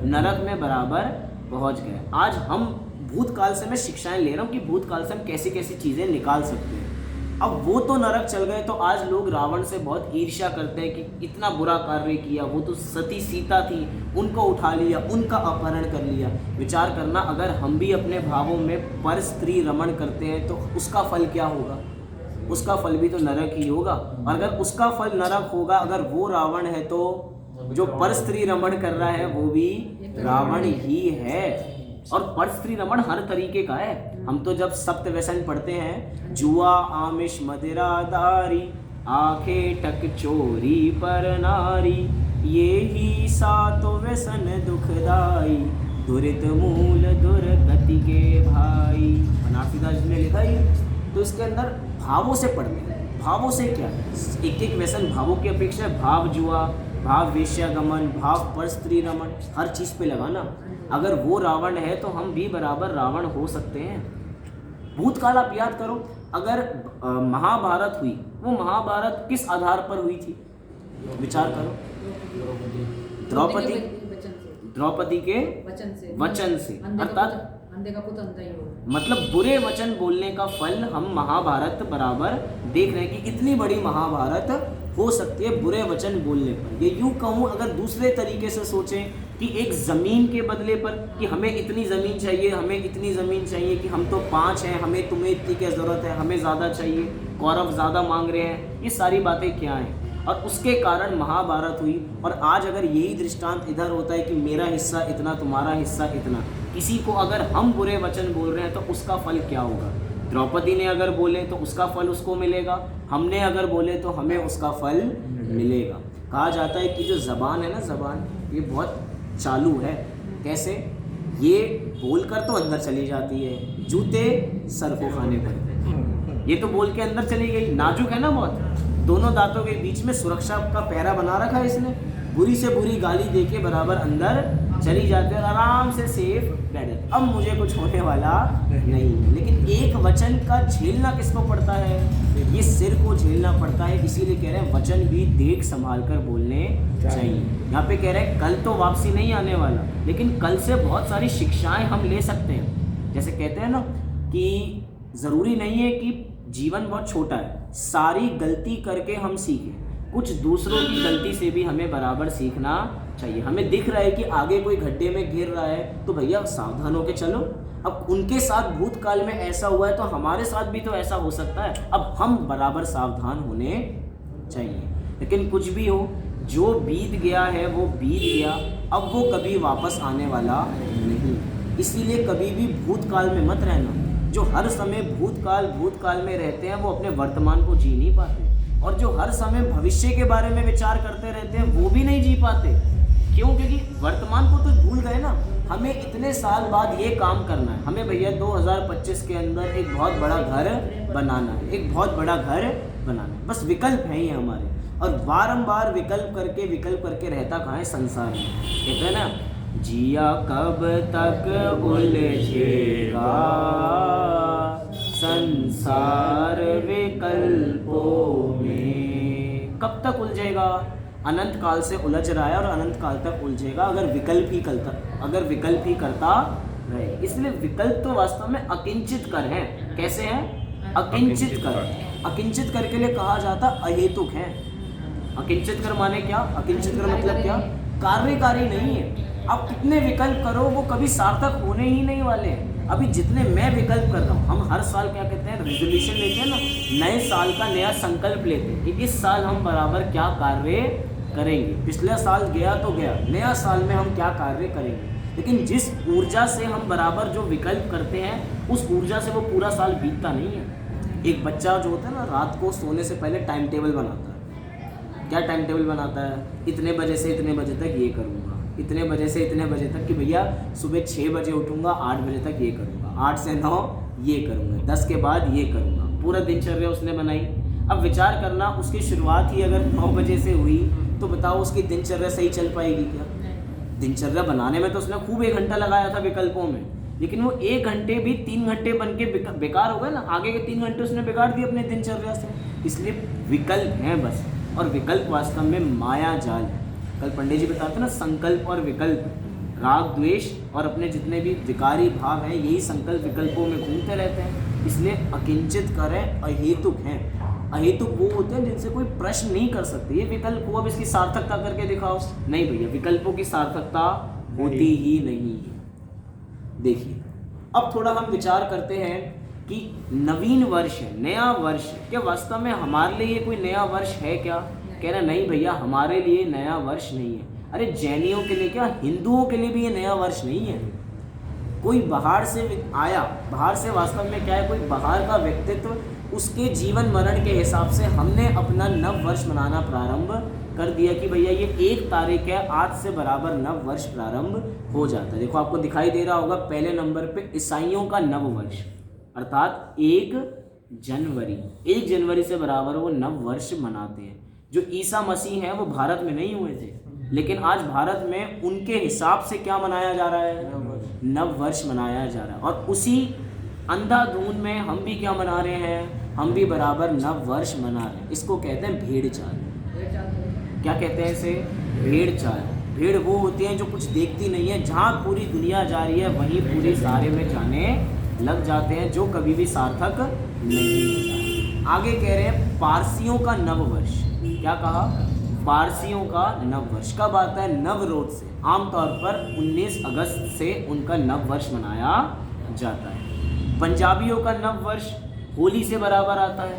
नरक में बराबर पहुँच गए। आज हम भूतकाल से मैं शिक्षाएं ले रहा हूँ कि भूतकाल से हम कैसी कैसी चीज़ें निकाल सकते हैं। अब वो तो नरक चल गए, तो आज लोग रावण से बहुत ईर्ष्या करते हैं कि इतना बुरा कार्य किया, वो तो सती सीता थी, उनको उठा लिया, उनका अपहरण कर लिया। विचार करना, अगर हम भी अपने भावों में पर स्त्री रमण करते हैं तो उसका फल क्या होगा? उसका फल भी तो नरक ही होगा। और अगर उसका फल नरक होगा, अगर वो रावण है, तो जो पर स्त्री रमण कर रहा है वो भी रावण ही है। और पर स्त्री रमण हर तरीके का है। हम तो जब सप्त व्यसन पढ़ते हैं, जुआ, आमिष, मदिरा, दारी, आंखें टक चोरी पर नारी, ये ही सातों व्यसन दुखदाई, दुरित मूल दुर्गति के भाई। बनारसीदास जी ने लिखा ही, तो इसके अंदर भावों से पढ़ते हैं। भावों से क्या? एक एक व्यसन भावों की अपेक्षा, भाव जुआ, भाव वेश्यागमन, भाव पर स्त्री रमण, हर चीज़ पे लगाना। अगर वो रावण है तो हम भी बराबर रावण हो सकते हैं। भूतकाल आप याद करो, अगर महाभारत हुई, वो महाभारत किस आधार पर हुई थी? विचार करो। द्रौपदी के वचन से, अर्थात अंधे का पुत्र अंधा ही होगा। मतलब बुरे वचन बोलने का फल हम महाभारत बराबर देख रहे हैं कि इतनी बड़ी महाभारत हो सकती है बुरे वचन बोलने पर। ये यूँ कहूँ, अगर दूसरे तरीके से सोचें कि एक ज़मीन के बदले पर कि हमें इतनी ज़मीन चाहिए, हमें इतनी ज़मीन चाहिए, कि हम तो 5 हैं, हमें तुम्हें इतनी क्या ज़रूरत है, हमें ज़्यादा चाहिए, कौरव ज़्यादा मांग रहे हैं, ये सारी बातें क्या हैं? और उसके कारण महाभारत हुई। और आज अगर यही दृष्टांत इधर होता है कि मेरा हिस्सा इतना, तुम्हारा हिस्सा इतना, किसी को अगर हम बुरे वचन बोल रहे हैं तो उसका फल क्या होगा? द्रौपदी ने अगर बोले तो उसका फल उसको मिलेगा, हमने अगर बोले तो हमें उसका फल मिलेगा। कहा जाता है कि जो ज़बान है ना, ज़बान ये बहुत चालू है। कैसे? ये बोलकर तो अंदर चली जाती है, जूते सर को खाने पर। ये तो बोल के अंदर चली गई, नाजुक है ना बहुत, दोनों दांतों के बीच में सुरक्षा का पहरा बना रखा है इसने। बुरी से बुरी गाली देके बराबर अंदर चली जाती है और आराम से सेफ बैठ जाती। अब मुझे कुछ होने वाला नहीं है। लेकिन एक वचन का झेलना किसको पड़ता है? ये सिर को झेलना पड़ता है। इसीलिए कह रहे हैं वचन भी देख संभाल कर बोलने चाहिए। यहाँ पे कह रहे हैं कल तो वापसी नहीं आने वाला, लेकिन कल से बहुत सारी शिक्षाएं हम ले सकते हैं। जैसे कहते हैं ना कि ज़रूरी नहीं है कि जीवन बहुत छोटा है, सारी गलती करके हम सीखें, कुछ दूसरों की गलती से भी हमें बराबर सीखना चाहिए। हमें दिख रहा है कि आगे कोई गड्ढे में गिर रहा है तो भैया सावधान होकर चलो। अब उनके साथ भूतकाल में ऐसा हुआ है तो हमारे साथ भी तो ऐसा हो सकता है। अब हम बराबर सावधान होने चाहिए। लेकिन कुछ भी हो, जो बीत गया है वो बीत गया, अब वो कभी वापस आने वाला नहीं। इसीलिए कभी भी भूतकाल में मत रहना। जो हर समय भूतकाल में रहते हैं वो अपने वर्तमान को जी नहीं पाते, और जो हर समय भविष्य के बारे में विचार करते रहते हैं वो भी नहीं जी पाते। क्यों? क्योंकि वर्तमान को तो भूल गए ना। हमें इतने साल बाद ये काम करना है, हमें भैया 2025 के अंदर एक बहुत बड़ा घर बनाना है, एक बहुत बड़ा घर बनाना है। बस विकल्प है ही हमारे, और बारंबार विकल्प करके रहता कहाँ है संसार में। कहते हैं ना, जिया कब तक उलझेगा संसार विकल्पों में। कब तक उलझेगा? अनंत काल से उलझ रहा है और अनंत काल तक उलझेगा अगर विकल्प ही करता रहे। इसलिए विकल्प तो वास्तव में अकिंचित कर है। कैसे है? अकिंचित कर। अकिंचित कर के लिए कहा जाता अहेतुक है। अकिंचित कर माने क्या? अकिंचित कर मतलब क्या? कार्यकारी नहीं है। आप कितने विकल्प करो वो कभी सार्थक होने ही नहीं वाले हैं। अभी जितने मैं विकल्प कर रहा हूँ, हम हर साल क्या कहते हैं, रेजोल्यूशन लेते हैं ना, नए साल का नया संकल्प लेते हैं कि इस साल हम बराबर क्या कार्य करेंगे। पिछला साल गया तो गया, नया साल में हम क्या कार्य करेंगे। लेकिन जिस ऊर्जा से हम बराबर जो विकल्प करते हैं, उस ऊर्जा से वो पूरा साल बीतता नहीं है। एक बच्चा जो होता है ना, रात को सोने से पहले टाइम टेबल बनाता है। क्या टाइम टेबल बनाता है? इतने बजे से इतने बजे तक ये करूँगा, इतने बजे से इतने बजे तक कि भैया सुबह 6 बजे उठूँगा, 8 बजे तक ये करूँगा, 8 से 9 ये करूँगा, 10 के बाद ये करूँगा। पूरा दिनचर्या उसने बनाई। अब विचार करना, उसकी शुरुआत ही अगर 9 बजे से हुई तो बताओ उसकी दिनचर्या सही चल पाएगी क्या? दिनचर्या बनाने में तो उसने खूब 1 घंटा लगाया था विकल्पों में, लेकिन वो 1 घंटे भी 3 घंटे बन के बेकार हो गए ना, आगे के 3 घंटे उसने बिगाड़ दिए अपने दिनचर्या से। इसलिए विकल्प हैं बस, और विकल्प वास्तव में माया जाल है। कल पंडित जी बताते ना, संकल्प और विकल्प, राग द्वेष और अपने जितने भी विकारी भाव हैं, यही संकल्प विकल्पों में घूमते रहते हैं। इसलिए अकिंचित करें अहेतुक हैं। अहेतुक वो होते हैं जिनसे कोई प्रश्न नहीं कर सकते, ये विकल्प हो, अब इसकी सार्थकता करके दिखाओ। नहीं भैया, विकल्पों की सार्थकता होती ही नहीं है। देखिए, अब थोड़ा हम विचार करते हैं कि नवीन वर्ष है, नया वर्ष, क्या वास्तव में हमारे लिए कोई नया वर्ष है क्या? कह रहा नहीं भैया, हमारे लिए नया वर्ष नहीं है। अरे जैनियों के लिए क्या, हिंदुओं के लिए भी ये नया वर्ष नहीं है। कोई बाहर से आया, बाहर से वास्तव में क्या है, कोई बाहर का व्यक्तित्व, उसके जीवन मरण के हिसाब से हमने अपना नव वर्ष मनाना प्रारंभ कर दिया कि भैया ये 1 तारीख है, आज से बराबर नव वर्ष प्रारंभ हो जाता है। देखो आपको दिखाई दे रहा होगा पहले नंबर पे ईसाइयों का नव वर्ष, अर्थात 1 जनवरी, 1 जनवरी से बराबर वो नव वर्ष मनाते हैं। जो ईसा मसीह हैं वो भारत में नहीं हुए थे, लेकिन आज भारत में उनके हिसाब से क्या मनाया जा रहा है, नव वर्ष मनाया जा रहा है। और उसी अंधाधुंध में हम भी क्या मना रहे हैं, हम भी बराबर नव वर्ष मना रहे हैं। इसको कहते हैं भेड़ चाल। क्या कहते हैं इसे, भेड़ चाल। भेड़ वो होती हैं जो कुछ देखती नहीं है, जहाँ पूरी दुनिया जा रही है वहीं पूरे सारे में जाने लग जाते हैं, जो कभी भी सार्थक नहीं होता। आगे कह रहे हैं पारसियों का नव वर्ष। क्या कहा, पारसियों का नव वर्ष कब आता है, नवरोज से। आमतौर पर 19 अगस्त से उनका नव वर्ष मनाया जाता है। पंजाबियों का नव वर्ष होली से बराबर आता है।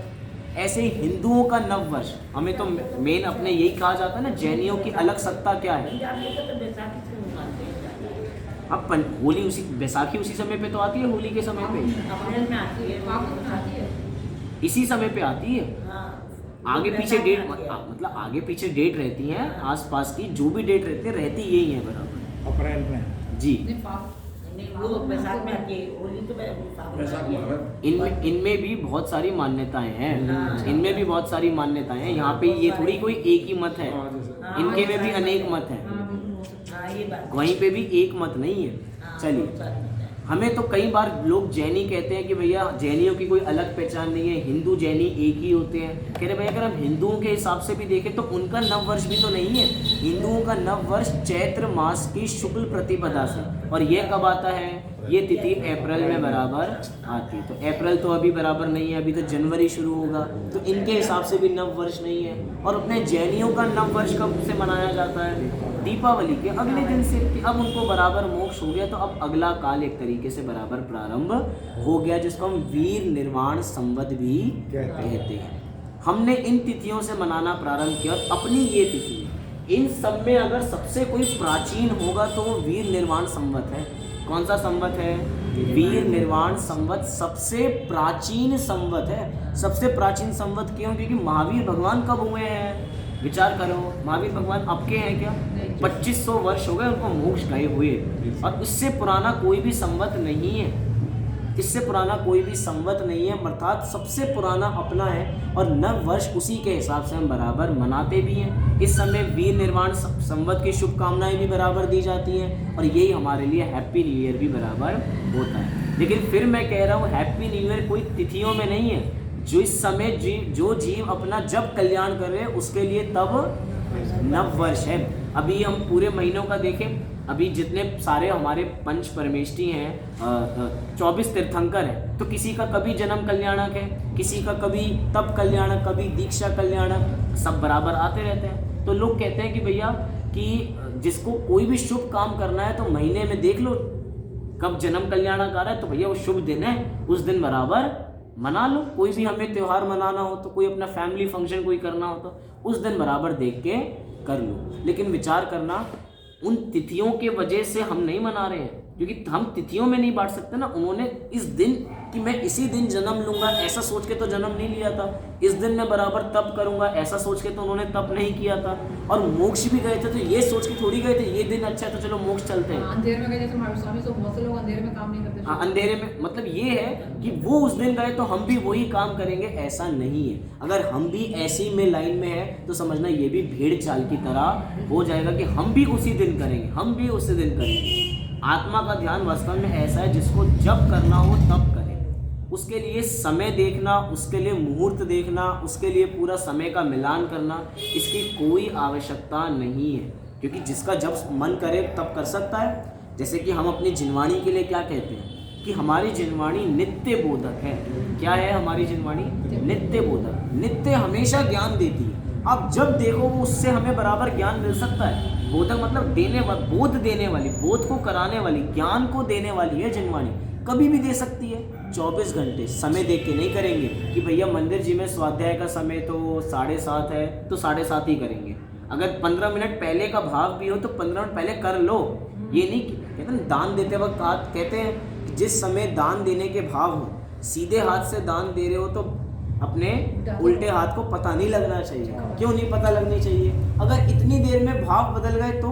ऐसे ही हिंदुओं का नव वर्ष, हमें तो मेन अपने यही कहा जाता है ना, जैनियों की अलग सत्ता क्या है। अब होली उसी, बैसाखी उसी समय पे तो आती है, होली के समय पे इसी समय पे आती है। आगे पीछे डेट, मतलब आगे पीछे डेट रहती है, आसपास की जो भी डेट रहती है, रहती यही है बराबर, अप्रैल में जी। इनमें भी बहुत सारी मान्यताएं हैं, इनमें भी बहुत सारी मान्यताएं हैं। यहाँ पे ये थोड़ी कोई एक ही मत है, इनके में भी अनेक मत है, वहीं पे भी एक मत नहीं है। चलिए, हमें तो कई बार लोग जैनी कहते हैं कि भैया जैनियों की कोई अलग पहचान नहीं है, हिंदू जैनी एक ही होते हैं। कह रहे भैया अगर हम हिंदुओं के हिसाब से भी देखें तो उनका नव वर्ष भी तो नहीं है। हिंदुओं का नव वर्ष चैत्र मास की शुक्ल प्रतिपदा से, और ये कब आता है, ये तिथि अप्रैल में बराबर आती है। तो अप्रैल तो अभी बराबर नहीं है, अभी तो जनवरी शुरू होगा, तो इनके हिसाब से भी नव वर्ष नहीं है। और अपने जैनियों का नव वर्ष कब से मनाया जाता है, दीपावली के अगले दिन से, कि अब उनको बराबर मोक्ष हो गया, तो अब अगला काल एक तरीके से बराबर प्रारंभ हो गया, जिसको हम वीर निर्वाण संवत भी कहते हैं। हमने इन तिथियों से मनाना प्रारंभ किया, और अपनी ये तिथि, इन सब में अगर सबसे कोई प्राचीन होगा तो वो वीर निर्वाण संवत है। कौन सा संवत है, वीर निर्वाण संवत सबसे प्राचीन संवत है। सबसे प्राचीन संवत क्यों, क्योंकि महावीर भगवान कब हुए हैं, विचार करो, महावीर भगवान आपके हैं क्या, 2500 वर्ष हो गए उनको मोक्ष गए हुए, और इससे पुराना कोई भी संवत नहीं है, इससे पुराना कोई भी संवत नहीं है, अर्थात सबसे पुराना अपना है, और नव वर्ष उसी के हिसाब से हम बराबर मनाते भी हैं। इस समय वीर निर्वाण संवत की शुभकामनाएं भी बराबर दी जाती हैं, और यही हमारे लिए हैप्पी न्यू ईयर भी बराबर होता है। लेकिन फिर मैं कह रहा हूँ हैप्पी न्यू ईयर कोई तिथियों में नहीं है, जो इस समय जो जीव अपना जब कल्याण कर रहे हैं उसके लिए तब नव वर्ष है। अभी हम पूरे महीनों का देखें, अभी जितने सारे हमारे पंच परमेष्ठी हैं, 24 तीर्थंकर हैं, तो किसी का कभी जन्म कल्याणक है, किसी का कभी तप कल्याणक, कभी दीक्षा कल्याणक, सब बराबर आते रहते हैं। तो लोग कहते हैं कि भैया कि जिसको कोई भी शुभ काम करना है तो महीने में देख लो कब जन्म कल्याणक आ रहा है, तो भैया वो शुभ दिन है, उस दिन बराबर मना लो। कोई भी हमें त्यौहार मनाना हो, तो कोई अपना फैमिली फंक्शन कोई करना हो, तो उस दिन बराबर देख के कर लो। लेकिन विचार करना, उन तिथियों के वजह से हम नहीं मना रहे हैं, क्योंकि हम तिथियों में नहीं बांट सकते ना। उन्होंने इस दिन कि मैं इसी दिन जन्म लूंगा ऐसा सोच के तो जन्म नहीं लिया था, इस दिन मैं बराबर तप करूंगा ऐसा सोच के तो उन्होंने तप नहीं किया था। और मोक्ष भी गए थे तो ये सोच के थोड़ी गए थे ये दिन अच्छा है तो चलो मोक्ष चलते हैं। अंधेरे में गए, जैसे महावीर स्वामी, तो बहुत से लोग अंधेरे में काम नहीं करते। हाँ, अंधेरे में मतलब ये है कि वो उस दिन गए तो हम भी वही काम करेंगे, ऐसा नहीं है। अगर हम भी ऐसी में लाइन में है तो समझना ये भी भेड़ चाल की तरह हो जाएगा कि हम भी उसी दिन करेंगे, हम भी उसी दिन करेंगे। आत्मा का ध्यान वास्तव में ऐसा है जिसको जब करना हो तब करे। उसके लिए समय देखना, उसके लिए मुहूर्त देखना, उसके लिए पूरा समय का मिलान करना, इसकी कोई आवश्यकता नहीं है। क्योंकि जिसका जब मन करे तब कर सकता है। जैसे कि हम अपनी जिनवाणी के लिए क्या कहते हैं कि हमारी जिनवाणी नित्य बोधक है। क्या है हमारी जिनवाणी? नित्य बोधक। नित्य हमेशा ज्ञान देती है। अब जब देखो वो उससे हमें बराबर ज्ञान मिल सकता है। बोधक मतलब देने वाली, बोध देने वाली, बोध को कराने वाली, ज्ञान को देने वाली है जिनवाणी। कभी भी दे सकती है, 24 घंटे। समय देख के नहीं करेंगे कि भैया मंदिर जी में स्वाध्याय का समय तो 7:30 है तो 7:30 ही करेंगे। अगर 15 मिनट पहले का भाव भी हो तो 15 मिनट पहले कर लो। ये नहीं कहते ना, दान देते वक्त कहते हैं कि जिस समय दान देने के भाव हो, सीधे हाथ से दान दे रहे हो तो अपने उल्टे हाथ को पता नहीं लगना चाहिए। क्यों नहीं पता लगनी चाहिए? अगर इतनी देर में भाव बदल गए तो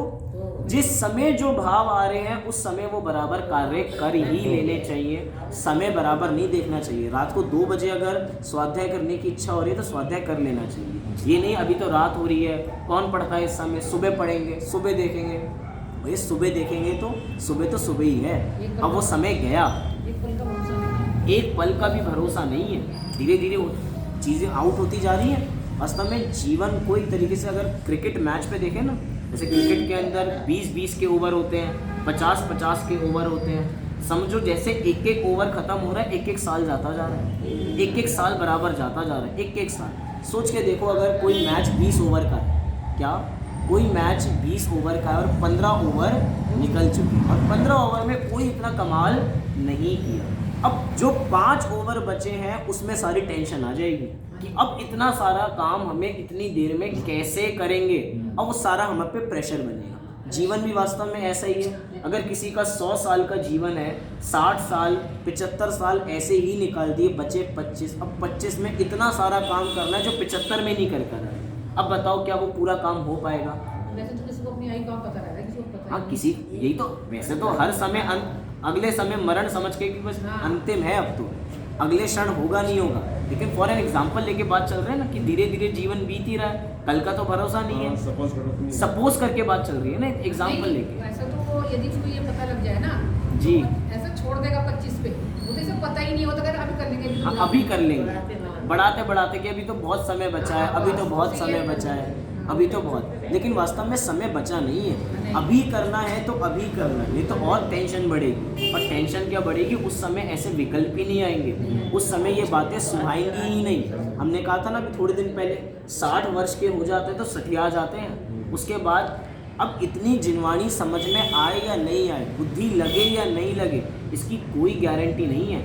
जिस समय जो भाव आ रहे हैं उस समय वो बराबर कार्य कर ही लेने चाहिए। समय बराबर नहीं देखना चाहिए। रात को 2 बजे अगर स्वाध्याय करने की इच्छा हो रही है तो स्वाध्याय कर लेना चाहिए। ये नहीं अभी तो रात हो रही है, कौन पढ़ता है इस समय, सुबह पढ़ेंगे, सुबह देखेंगे। भाई सुबह देखेंगे तो सुबह ही है। अब वो समय गया, एक पल का भी भरोसा नहीं है। धीरे धीरे चीज़ें आउट होती जा रही हैं। वास्तव में जीवन को एक तरीके से अगर क्रिकेट मैच पे देखें ना, जैसे क्रिकेट के अंदर 20-20 के ओवर होते हैं, 50-50 के ओवर होते हैं। समझो जैसे एक एक ओवर खत्म हो रहा है, एक एक साल जाता जा रहा है, एक एक साल बराबर जाता जा रहा है, एक एक साल। सोच के देखो अगर कोई मैच 20 ओवर का है, क्या कोई मैच 20 ओवर का है और 15 ओवर निकल चुके हैं और 15 ओवर में कोई इतना कमाल नहीं किया। अब जो 5 ओवर बचे हैं उसमें सारी टेंशन आ जाएगी कि अब इतना सारा काम हमें इतनी देर में कैसे करेंगे। अब वो सारा हम पे प्रेशर बनेगा। जीवन भी वास्तव में ऐसा ही है। अगर किसी का 100 साल का जीवन है, 60 साल 75 साल ऐसे ही निकाल दिए, बचे 25। अब 25 में इतना सारा काम करना है जो 75 में नहीं कर रहा है। अब बताओ क्या वो पूरा काम हो पाएगा? वैसे तो किसी को अपनी आयु का पता रहता है, किसी को पता हाँ, किसी यही तो। वैसे तो हर समय अगले समय मरण समझ के कि बस अंतिम है, अब तो अगले क्षण होगा नहीं होगा। लेकिन फॉर एन एग्जाम्पल लेके बात चल रही है ना कि धीरे धीरे जीवन बीत ही रहा है, कल का तो भरोसा नहीं है। सपोज करके बात चल रही है ना, एग्जाम्पल लेके। ऐसा तो यदि उसको ये पता लग जाए ना जी, ऐसा छोड़ देगा 25 पे, मुझे से पता ही नहीं होता, अगर अभी कर लेंगे, हाँ अभी कर लेंगे, बढ़ाते बढ़ाते कि अभी तो बहुत समय बचा है, अभी तो बहुत समय बचा है, अभी तो बहुत। लेकिन वास्तव में समय बचा नहीं है। अभी करना है तो अभी करना है, नहीं तो और टेंशन बढ़ेगी। और टेंशन क्या बढ़ेगी? उस समय ऐसे विकल्प ही नहीं आएंगे, उस समय ये बातें सुहाएंगी ही नहीं। हमने कहा था ना अभी थोड़े दिन पहले, 60 वर्ष के हो जाते हैं तो सठिया जाते हैं। उसके बाद अब इतनी जिनवाणी समझ में आए या नहीं आए, बुद्धि लगे या नहीं लगे, इसकी कोई गारंटी नहीं है।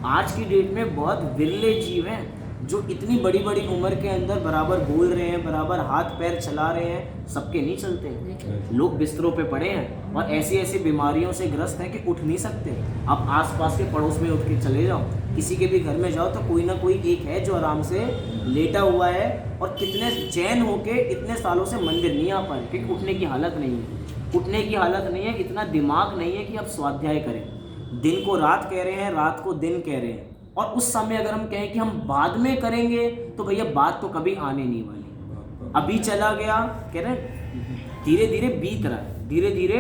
आज की डेट में बहुत विरले जीव हैं जो इतनी बड़ी बड़ी उम्र के अंदर बराबर बोल रहे हैं, बराबर हाथ पैर चला रहे हैं। सबके नहीं चलते। लोग बिस्तरों पे पड़े हैं और ऐसी ऐसी बीमारियों से ग्रस्त हैं कि उठ नहीं सकते। आप आसपास के पड़ोस में उठ के चले जाओ, किसी के भी घर में जाओ तो कोई ना कोई एक है जो आराम से लेटा हुआ है और कितने चैन होके इतने सालों से मंदिर नहीं आ पाए क्योंकि उठने की हालत नहीं है। उठने की हालत नहीं है, इतना दिमाग नहीं है कि आप स्वाध्याय करें। दिन को रात कह रहे हैं, रात को दिन कह रहे हैं। और उस समय अगर हम कहें कि हम बाद में करेंगे तो भैया बात तो कभी आने नहीं वाली। अभी चला गया, कह रहे हैं धीरे धीरे बीत रहा है, धीरे धीरे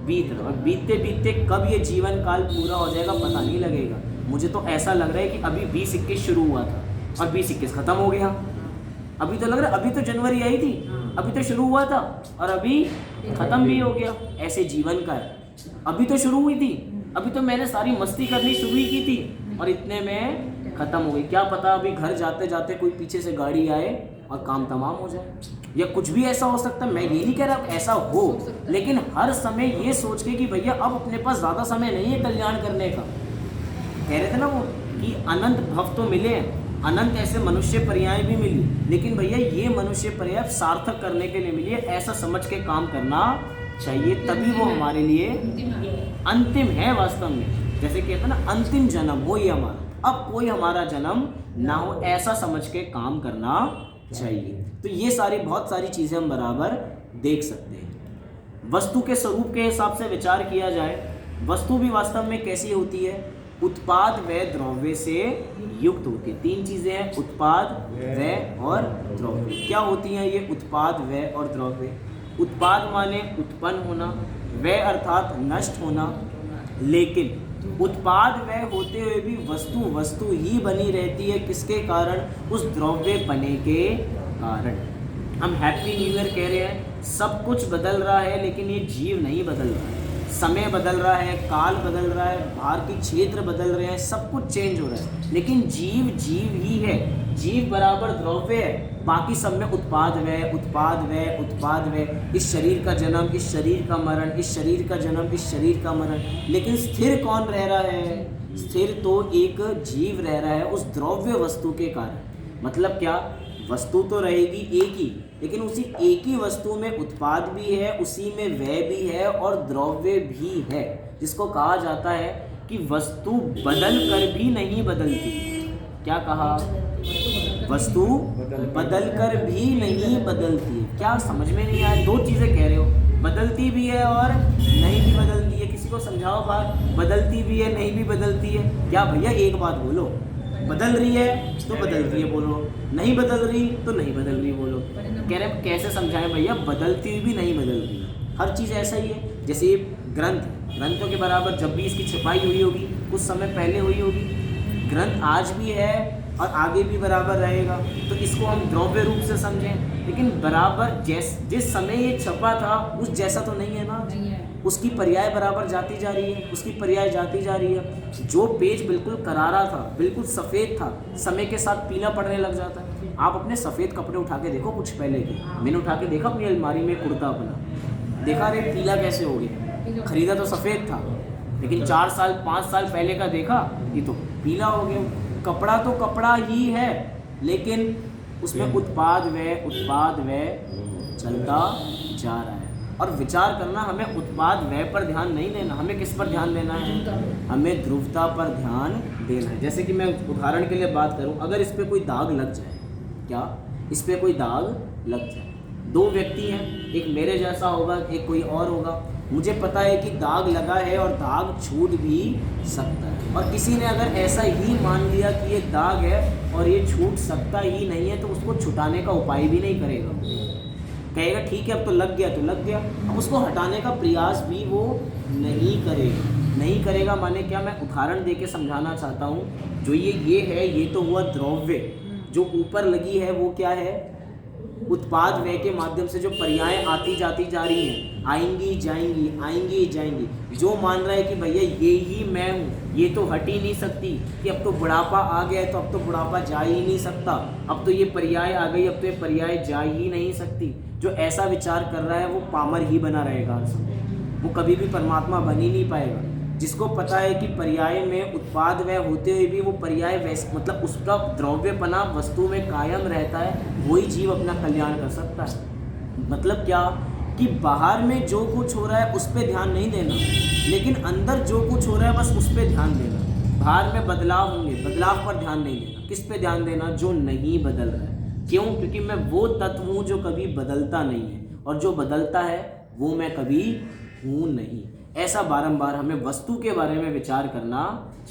बीत रहा है और बीतते बीतते कब ये जीवन काल पूरा हो जाएगा पता नहीं लगेगा। मुझे तो ऐसा लग रहा है कि अभी 2021 शुरू हुआ था और 2021 खत्म हो गया। अभी तो लग रहा है अभी तो जनवरी आई थी, अभी तो शुरू हुआ था और अभी खत्म भी हो गया। ऐसे जीवन का है। अभी तो शुरू हुई थी, अभी तो मैंने सारी मस्ती करनी शुरू ही की थी और इतने में खत्म हो गई। क्या पता अभी घर जाते जाते कोई पीछे से गाड़ी आए और काम तमाम हो जाए, या कुछ भी ऐसा हो सकता है। मैं ये नहीं कह रहा ऐसा हो, लेकिन हर समय ये सोच के कि भैया अब अपने पास ज़्यादा समय नहीं है कल्याण करने का। कह रहे थे ना वो कि अनंत भव तो मिले, अनंत ऐसे मनुष्य पर्याय भी मिली, लेकिन भैया ये मनुष्य पर्याय सार्थक करने के लिए मिली है। ऐसा समझ के काम करना चाहिए, तभी वो हमारे लिए अंतिम है वास्तव में। जैसे कहते हैं ना, अंतिम जन्म हो ये हमारा, अब कोई हमारा जन्म ना हो, ऐसा समझ के काम करना चाहिए। तो ये सारी बहुत सारी चीज़ें हम बराबर देख सकते हैं। वस्तु के स्वरूप के हिसाब से विचार किया जाए, वस्तु भी वास्तव में कैसी होती है? उत्पाद व द्रव्य से युक्त होती है। तीन चीज़ें हैं, उत्पाद, व और द्रव्य। क्या होती हैं ये उत्पाद, व और द्रव्य? उत्पाद माने उत्पन्न होना, व अर्थात नष्ट होना। लेकिन उत्पाद व होते हुए भी वस्तु वस्तु ही बनी रहती है। किसके कारण? उस द्रव्य बने के कारण। हम हैप्पी न्यू ईयर कह रहे हैं, सब कुछ बदल रहा है, लेकिन ये जीव नहीं बदल रहा है। समय बदल रहा है, काल बदल रहा है, बाहर के क्षेत्र बदल रहे हैं, सब कुछ चेंज हो रहा है, लेकिन जीव जीव ही है। जीव बराबर द्रव्य है, बाकी सब में उत्पाद व उत्पाद व उत्पाद व। इस शरीर का जन्म, इस शरीर का मरण, इस शरीर का जन्म, इस शरीर का मरण। लेकिन स्थिर कौन रह रहा है? स्थिर तो एक जीव रह रहा है उस द्रव्य वस्तु के कारण। मतलब क्या? वस्तु तो रहेगी एक ही, लेकिन उसी एक ही वस्तु में उत्पाद भी है, उसी में व्यय भी है और द्रव्य भी है, जिसको कहा जाता है कि वस्तु बदल कर भी नहीं बदलती। क्या कहा? वस्तु बदल कर भी नहीं बदलती। क्या समझ में नहीं आया? दो चीज़ें कह रहे हो, बदलती भी है और नहीं भी बदलती है। किसी को समझाओ बात, बदलती भी है नहीं भी बदलती है। क्या भैया एक बात बोलो, बदल रही है तो बदल रही है बोलो, नहीं बदल रही तो नहीं बदल रही बोलो। कह रहे हैं कैसे समझाएं भैया? बदलती हुई भी नहीं बदल रही। हर चीज़ ऐसा ही है। जैसे ये ग्रंथों के बराबर जब भी इसकी छपाई हुई होगी, कुछ समय पहले हुई होगी, ग्रंथ आज भी है और आगे भी बराबर रहेगा। तो इसको हम द्रव्य रूप से समझें, लेकिन बराबर जिस समय ये छपा था उस जैसा तो नहीं है ना। उसकी पर्याय बराबर जाती जा रही है, उसकी पर्याय जाती जा रही है। जो पेज बिल्कुल करारा था, बिल्कुल सफ़ेद था, समय के साथ पीला पड़ने लग जाता है। आप अपने सफ़ेद कपड़े उठा के देखो कुछ पहले के, मैंने उठा के देखा अपनी अलमारी में कुर्ता अपना, देखा रे पीला कैसे हो गया। खरीदा तो सफ़ेद था, लेकिन 4 साल 5 साल पहले का देखा, ये तो पीला हो गया। कपड़ा तो कपड़ा ही है, लेकिन उसमें उत्पाद व चलता जा रहा है। और विचार करना, हमें उत्पाद व्यय पर ध्यान नहीं देना, हमें किस पर ध्यान देना है? हमें ध्रुवता पर ध्यान देना है। जैसे कि मैं उदाहरण के लिए बात करूं, अगर इस पे कोई दाग लग जाए, क्या इस पे कोई दाग लग जाए, दो व्यक्ति हैं, एक मेरे जैसा होगा, एक कोई और होगा। मुझे पता है कि दाग लगा है और दाग छूट भी सकता है, और किसी ने अगर ऐसा ही मान लिया कि ये दाग है और ये छूट सकता ही नहीं है, तो उसको छुटाने का उपाय भी नहीं करेगा। कहेगा ठीक है अब तो लग गया तो लग गया, अब उसको हटाने का प्रयास भी वो नहीं करेगा। माने क्या? मैं उदाहरण देके समझाना चाहता हूँ। जो ये है, ये तो हुआ द्रव्य। जो ऊपर लगी है वो क्या है? उत्पाद व्यय के माध्यम से जो पर्याय आती जाती जा रही हैं, आएंगी जाएंगी, आएंगी जाएंगी। जो मान रहा है कि भैया ये ही मैं हूँ, ये तो हट ही नहीं सकती, कि अब तो बुढ़ापा आ गया है तो अब तो बुढ़ापा जा ही नहीं सकता, अब तो ये पर्याय आ गई, अब तो ये पर्याय जा ही नहीं सकती। जो ऐसा विचार कर रहा है वो पामर ही बना रहेगा हर समय, वो कभी भी परमात्मा बन ही नहीं पाएगा। जिसको पता है कि पर्याय में उत्पाद व्यय होते हुए भी वो पर्याय मतलब उसका द्रव्यपना वस्तु में कायम रहता है, वही जीव अपना कल्याण कर सकता है। मतलब क्या? कि बाहर में जो कुछ हो रहा है उस पर ध्यान नहीं देना, लेकिन अंदर जो कुछ हो रहा है बस उस पर ध्यान देना। बाहर में बदलाव होंगे, बदलाव पर ध्यान नहीं देना। किस पे ध्यान देना? जो नहीं बदल रहा है। क्यों? क्योंकि मैं वो तत्व हूँ जो कभी बदलता नहीं है, और जो बदलता है वो मैं कभी हूँ नहीं। ऐसा बारंबार हमें वस्तु के बारे में विचार करना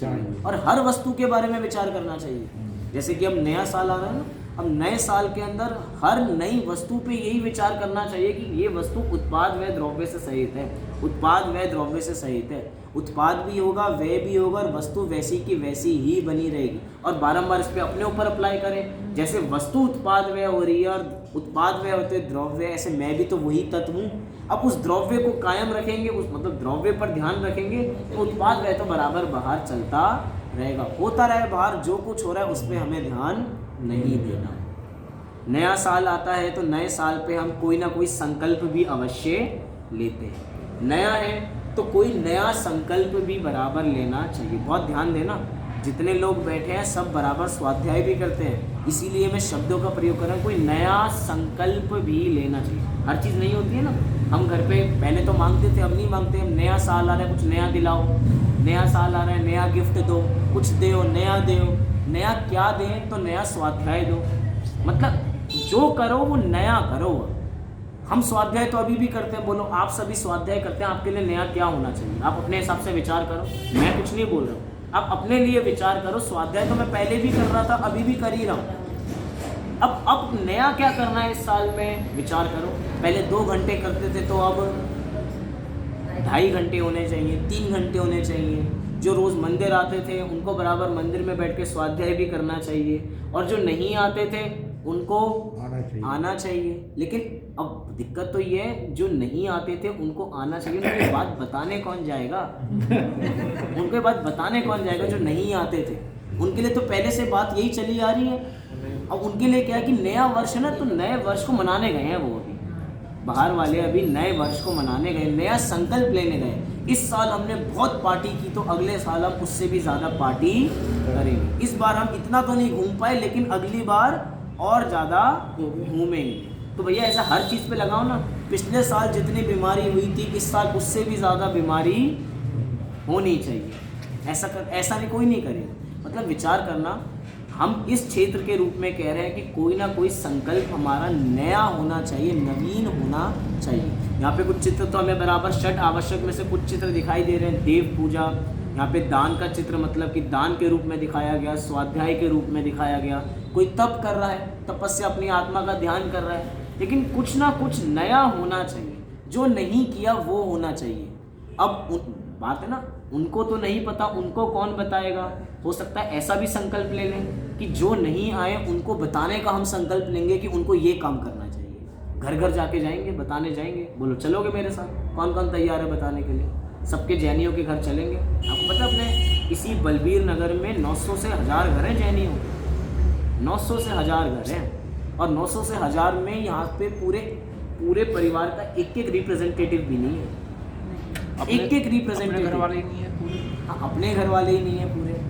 चाहिए, और हर वस्तु के बारे में विचार करना चाहिए। जैसे कि अब नया साल आ रहा है ना, अब नए साल के अंदर हर नई वस्तु पे यही विचार करना चाहिए कि ये वस्तु उत्पाद व द्रव्य से सहित है, उत्पाद व द्रव्य से सहित है। उत्पाद भी होगा, व्यय भी होगा, और वस्तु वैसी की वैसी ही बनी रहेगी। और बारंबार इस पे अपने ऊपर अप्लाई करें। जैसे वस्तु उत्पाद व्यय हो रही है और उत्पाद व्यय होते द्रव्य, ऐसे मैं भी तो वही तत्व हूँ। अब उस द्रव्य को कायम रखेंगे, उस मतलब द्रव्य पर ध्यान रखेंगे, तो उत्पाद व्यय तो बराबर बाहर चलता रहेगा, होता रहे बाहर। जो कुछ हो रहा है उस पर हमें ध्यान नहीं देना। नया साल आता है तो नए साल पे हम कोई ना कोई संकल्प भी अवश्य लेते हैं। नया है तो कोई नया संकल्प भी बराबर लेना चाहिए। बहुत ध्यान देना, जितने लोग बैठे हैं सब बराबर स्वाध्याय भी करते हैं, इसीलिए मैं शब्दों का प्रयोग कर रहा हूँ। कोई नया संकल्प भी लेना चाहिए। हर चीज़ नहीं होती है ना, हम घर पे पहले तो मांगते थे, अब नहीं मांगते। हम नया साल आ रहा है, कुछ नया दिलाओ, नया साल आ रहा है, नया गिफ्ट दो, कुछ दो, नया दो। नया क्या दें? तो नया स्वाध्याय दो। मतलब जो करो वो नया करो। हम स्वाध्याय तो अभी भी करते हैं, बोलो आप सभी स्वाध्याय करते हैं, आपके लिए नया क्या होना चाहिए? आप अपने हिसाब से विचार करो, मैं कुछ नहीं बोल रहा हूँ, आप अपने लिए विचार करो। स्वाध्याय तो मैं पहले भी कर रहा था, अभी भी कर ही रहा हूँ। अब नया क्या करना है इस साल में, विचार करो। पहले 2 घंटे करते थे, तो अब 2.5 घंटे होने चाहिए, 3 घंटे होने चाहिए। जो रोज़ मंदिर आते थे उनको बराबर मंदिर में बैठ के स्वाध्याय भी करना चाहिए, और जो नहीं आते थे उनको आना चाहिए। लेकिन अब दिक्कत तो ये है, जो नहीं आते थे उनको आना चाहिए, उनकी बात बताने कौन जाएगा? उनके बात बताने कौन जाएगा जो नहीं आते थे? उनके लिए तो पहले से बात यही चली आ रही है। अब उनके लिए क्या है कि नया वर्ष है ना, तो नए वर्ष को मनाने गए हैं वो। अभी बाहर वाले अभी नए वर्ष को मनाने गए, नया संकल्प लेने गए। इस साल हमने बहुत पार्टी की, तो अगले साल हम उससे भी ज़्यादा पार्टी करेंगे। इस बार हम इतना तो नहीं घूम पाए, लेकिन अगली बार और ज़्यादा घूमेंगे। तो भैया ऐसा हर चीज़ पे लगाओ ना। पिछले साल जितनी बीमारी हुई थी, इस साल उससे भी ज़्यादा बीमारी होनी चाहिए। ऐसा नहीं, कोई नहीं करेगा। मतलब विचार करना, हम इस क्षेत्र के रूप में कह रहे हैं कि कोई ना कोई संकल्प हमारा नया होना चाहिए, नवीन होना चाहिए। यहाँ पे कुछ चित्र तो हमें बराबर षट आवश्यक में से कुछ चित्र दिखाई दे रहे हैं। देव पूजा, यहाँ पे दान का चित्र, मतलब कि दान के रूप में दिखाया गया, स्वाध्याय के रूप में दिखाया गया। कोई तप कर रहा है, तपस्या, अपनी आत्मा का ध्यान कर रहा है। लेकिन कुछ ना कुछ नया होना चाहिए, जो नहीं किया वो होना चाहिए। अब बात है ना, उनको तो नहीं पता, उनको कौन बताएगा? हो सकता है ऐसा भी संकल्प ले लें कि जो नहीं आए उनको बताने का हम संकल्प लेंगे कि उनको ये काम करना चाहिए। घर घर जाके जाएंगे, बताने जाएंगे। बोलो चलोगे मेरे साथ? कौन कौन तैयार है बताने के लिए? सबके जैनियों के घर चलेंगे। आपको पता अपने इसी बलबीर नगर में 900 से 1000 घर हैं जैनियों, 900 से 1000 घर हैं। और 900 से 1000 में यहाँ पे पूरे परिवार का एक रिप्रेजेंटेटिव भी नहीं है। एक रिप्रेजेंटेटिव घर वाले ही नहीं है पूरे। हाँ, अपने घर वाले ही नहीं है पूरे,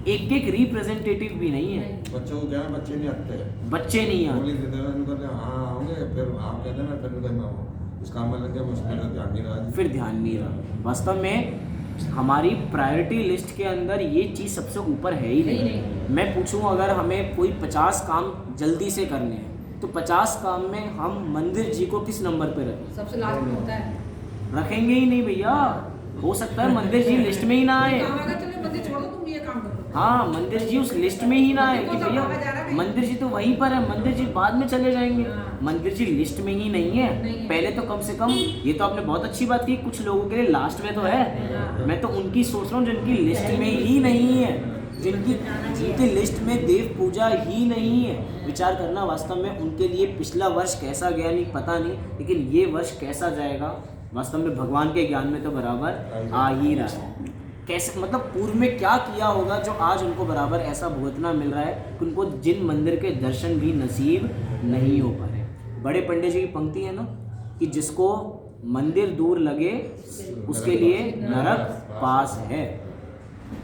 एक रिप्रेजेंटेटिव भी नहीं है। बच्चों को क्या है, बच्चे नहीं आते हैं, बच्चे नहीं आते। बोली देते हैं, उनको कहते हैं हाँ आओगे, फिर आप कहते हैं ना, फिर उनको मैं इस काम में लग गया, मुझ पर ध्यान नहीं रहा। फिर ध्यान नहीं रहा। वास्तव में हमारी प्रायोरिटी लिस्ट के अंदर ये चीज़ सबसे ऊपर है ही नहीं। मैं पूछूं, अगर हमें कोई 50 काम जल्दी से करने हैं, तो 50 काम में हम मंदिर जी को किस नंबर पे रखें? सबसे लास्ट में होता है। रखेंगे ही नहीं भैया। हो सकता है मंदिर जी लिस्ट में ही ना आए। चलो मंदिर छोड़ दो, तुम ये काम करो। हाँ, मंदिर जी उस लिस्ट में ही ना आए कि भैया मंदिर जी तो वहीं पर है, मंदिर जी बाद में चले जाएंगे। मंदिर जी लिस्ट में ही नहीं है। पहले तो कम से कम, ये तो आपने बहुत अच्छी बात की, कुछ लोगों के लिए लास्ट में तो है। मैं तो उनकी सोच रहा हूँ जिनकी लिस्ट में ही नहीं है, जिनकी लिस्ट में देव पूजा ही नहीं है। विचार करना, वास्तव में उनके लिए पिछला वर्ष कैसा गया नहीं पता नहीं, लेकिन ये वर्ष कैसा जाएगा वास्तव में भगवान के ज्ञान में तो बराबर आ ही रहा है। कैसे, मतलब पूर्व में क्या किया होगा जो आज उनको बराबर ऐसा भुगतना मिल रहा है कि उनको जिन मंदिर के दर्शन भी नसीब नहीं हो पा रहे। बड़े पंडित जी की पंक्ति है ना कि जिसको मंदिर दूर लगे उसके लिए नरक पास है।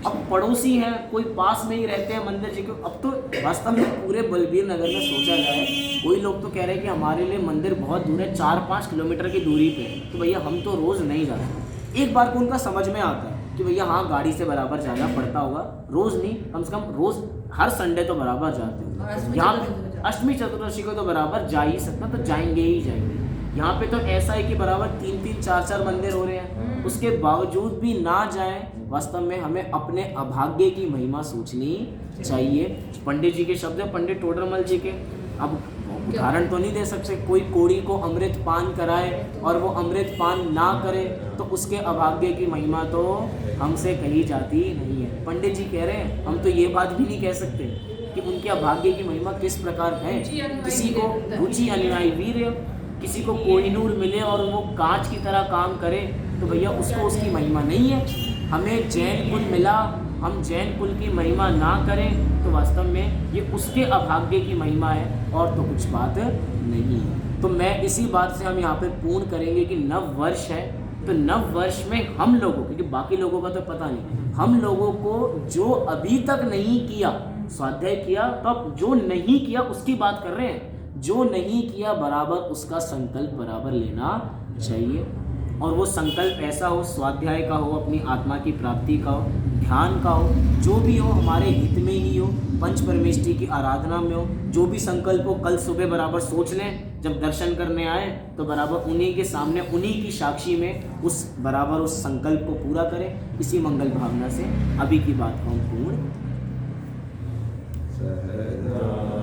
अब पड़ोसी हैं, कोई पास में ही रहते हैं मंदिर जी के। अब तो वास्तव में पूरे बलबीर नगर में सोचा जाए, कोई लोग तो कह रहे हैं कि हमारे लिए मंदिर बहुत दूर है, 4-5 किलोमीटर की दूरी पे। तो भैया हम तो रोज़ नहीं जाते। एक बार को उनका समझ में आता है कि भैया हाँ, गाड़ी से बराबर जाना पड़ता होगा, रोज़ नहीं, कम से कम रोज़ हर संडे तो बराबर जाते हो। यहाँ अष्टमी चतुर्दशी को तो बराबर जा ही सकता, तो जाएंगे ही जाएंगे। यहाँ पे तो ऐसा है कि बराबर 3-3, 4-4 मंदिर हो रहे हैं, उसके बावजूद भी ना जाए। वास्तव में हमें अपने अभाग्य की महिमा सोचनी चाहिए। पंडित जी के शब्द है, पंडित टोडरमल जी के। अब उदाहरण तो नहीं दे सकते, कोई कोड़ी को अमृत पान कराए और वो अमृत पान ना करे तो उसके अभाग्य की महिमा तो हमसे कही जाती नहीं है। पंडित जी कह रहे हैं, हम तो ये बात भी नहीं कह सकते कि उनके अभाग्य की महिमा किस प्रकार है। किसी को रुचि अनुयायी वीर, किसी को कोहिनूर मिले और वो कांच की तरह काम करे तो भैया उसको उसकी महिमा नहीं है। हमें जैन कुल मिला, हम जैन कुल की महिमा ना करें तो वास्तव में ये उसके अभाग्य की महिमा है और तो कुछ बात नहीं है। तो मैं इसी बात से हम यहाँ पे पूर्ण करेंगे कि नव वर्ष है, तो नव वर्ष में हम लोगों, क्योंकि बाकी लोगों का तो पता नहीं, हम लोगों को जो अभी तक नहीं किया, स्वाध्याय किया तो अब जो नहीं किया उसकी बात कर रहे हैं। जो नहीं किया बराबर उसका संकल्प बराबर लेना चाहिए। और वो संकल्प ऐसा हो, स्वाध्याय का हो, अपनी आत्मा की प्राप्ति का हो, ध्यान का हो, जो भी हो हमारे हित में ही हो, पंच परमेष्ठी की आराधना में हो। जो भी संकल्प हो कल सुबह बराबर सोच लें, जब दर्शन करने आए तो बराबर उन्हीं के सामने, उन्हीं की साक्षी में उस बराबर उस संकल्प को पूरा करें। इसी मंगल भावना से अभी की बात को हम पूर्ण सहज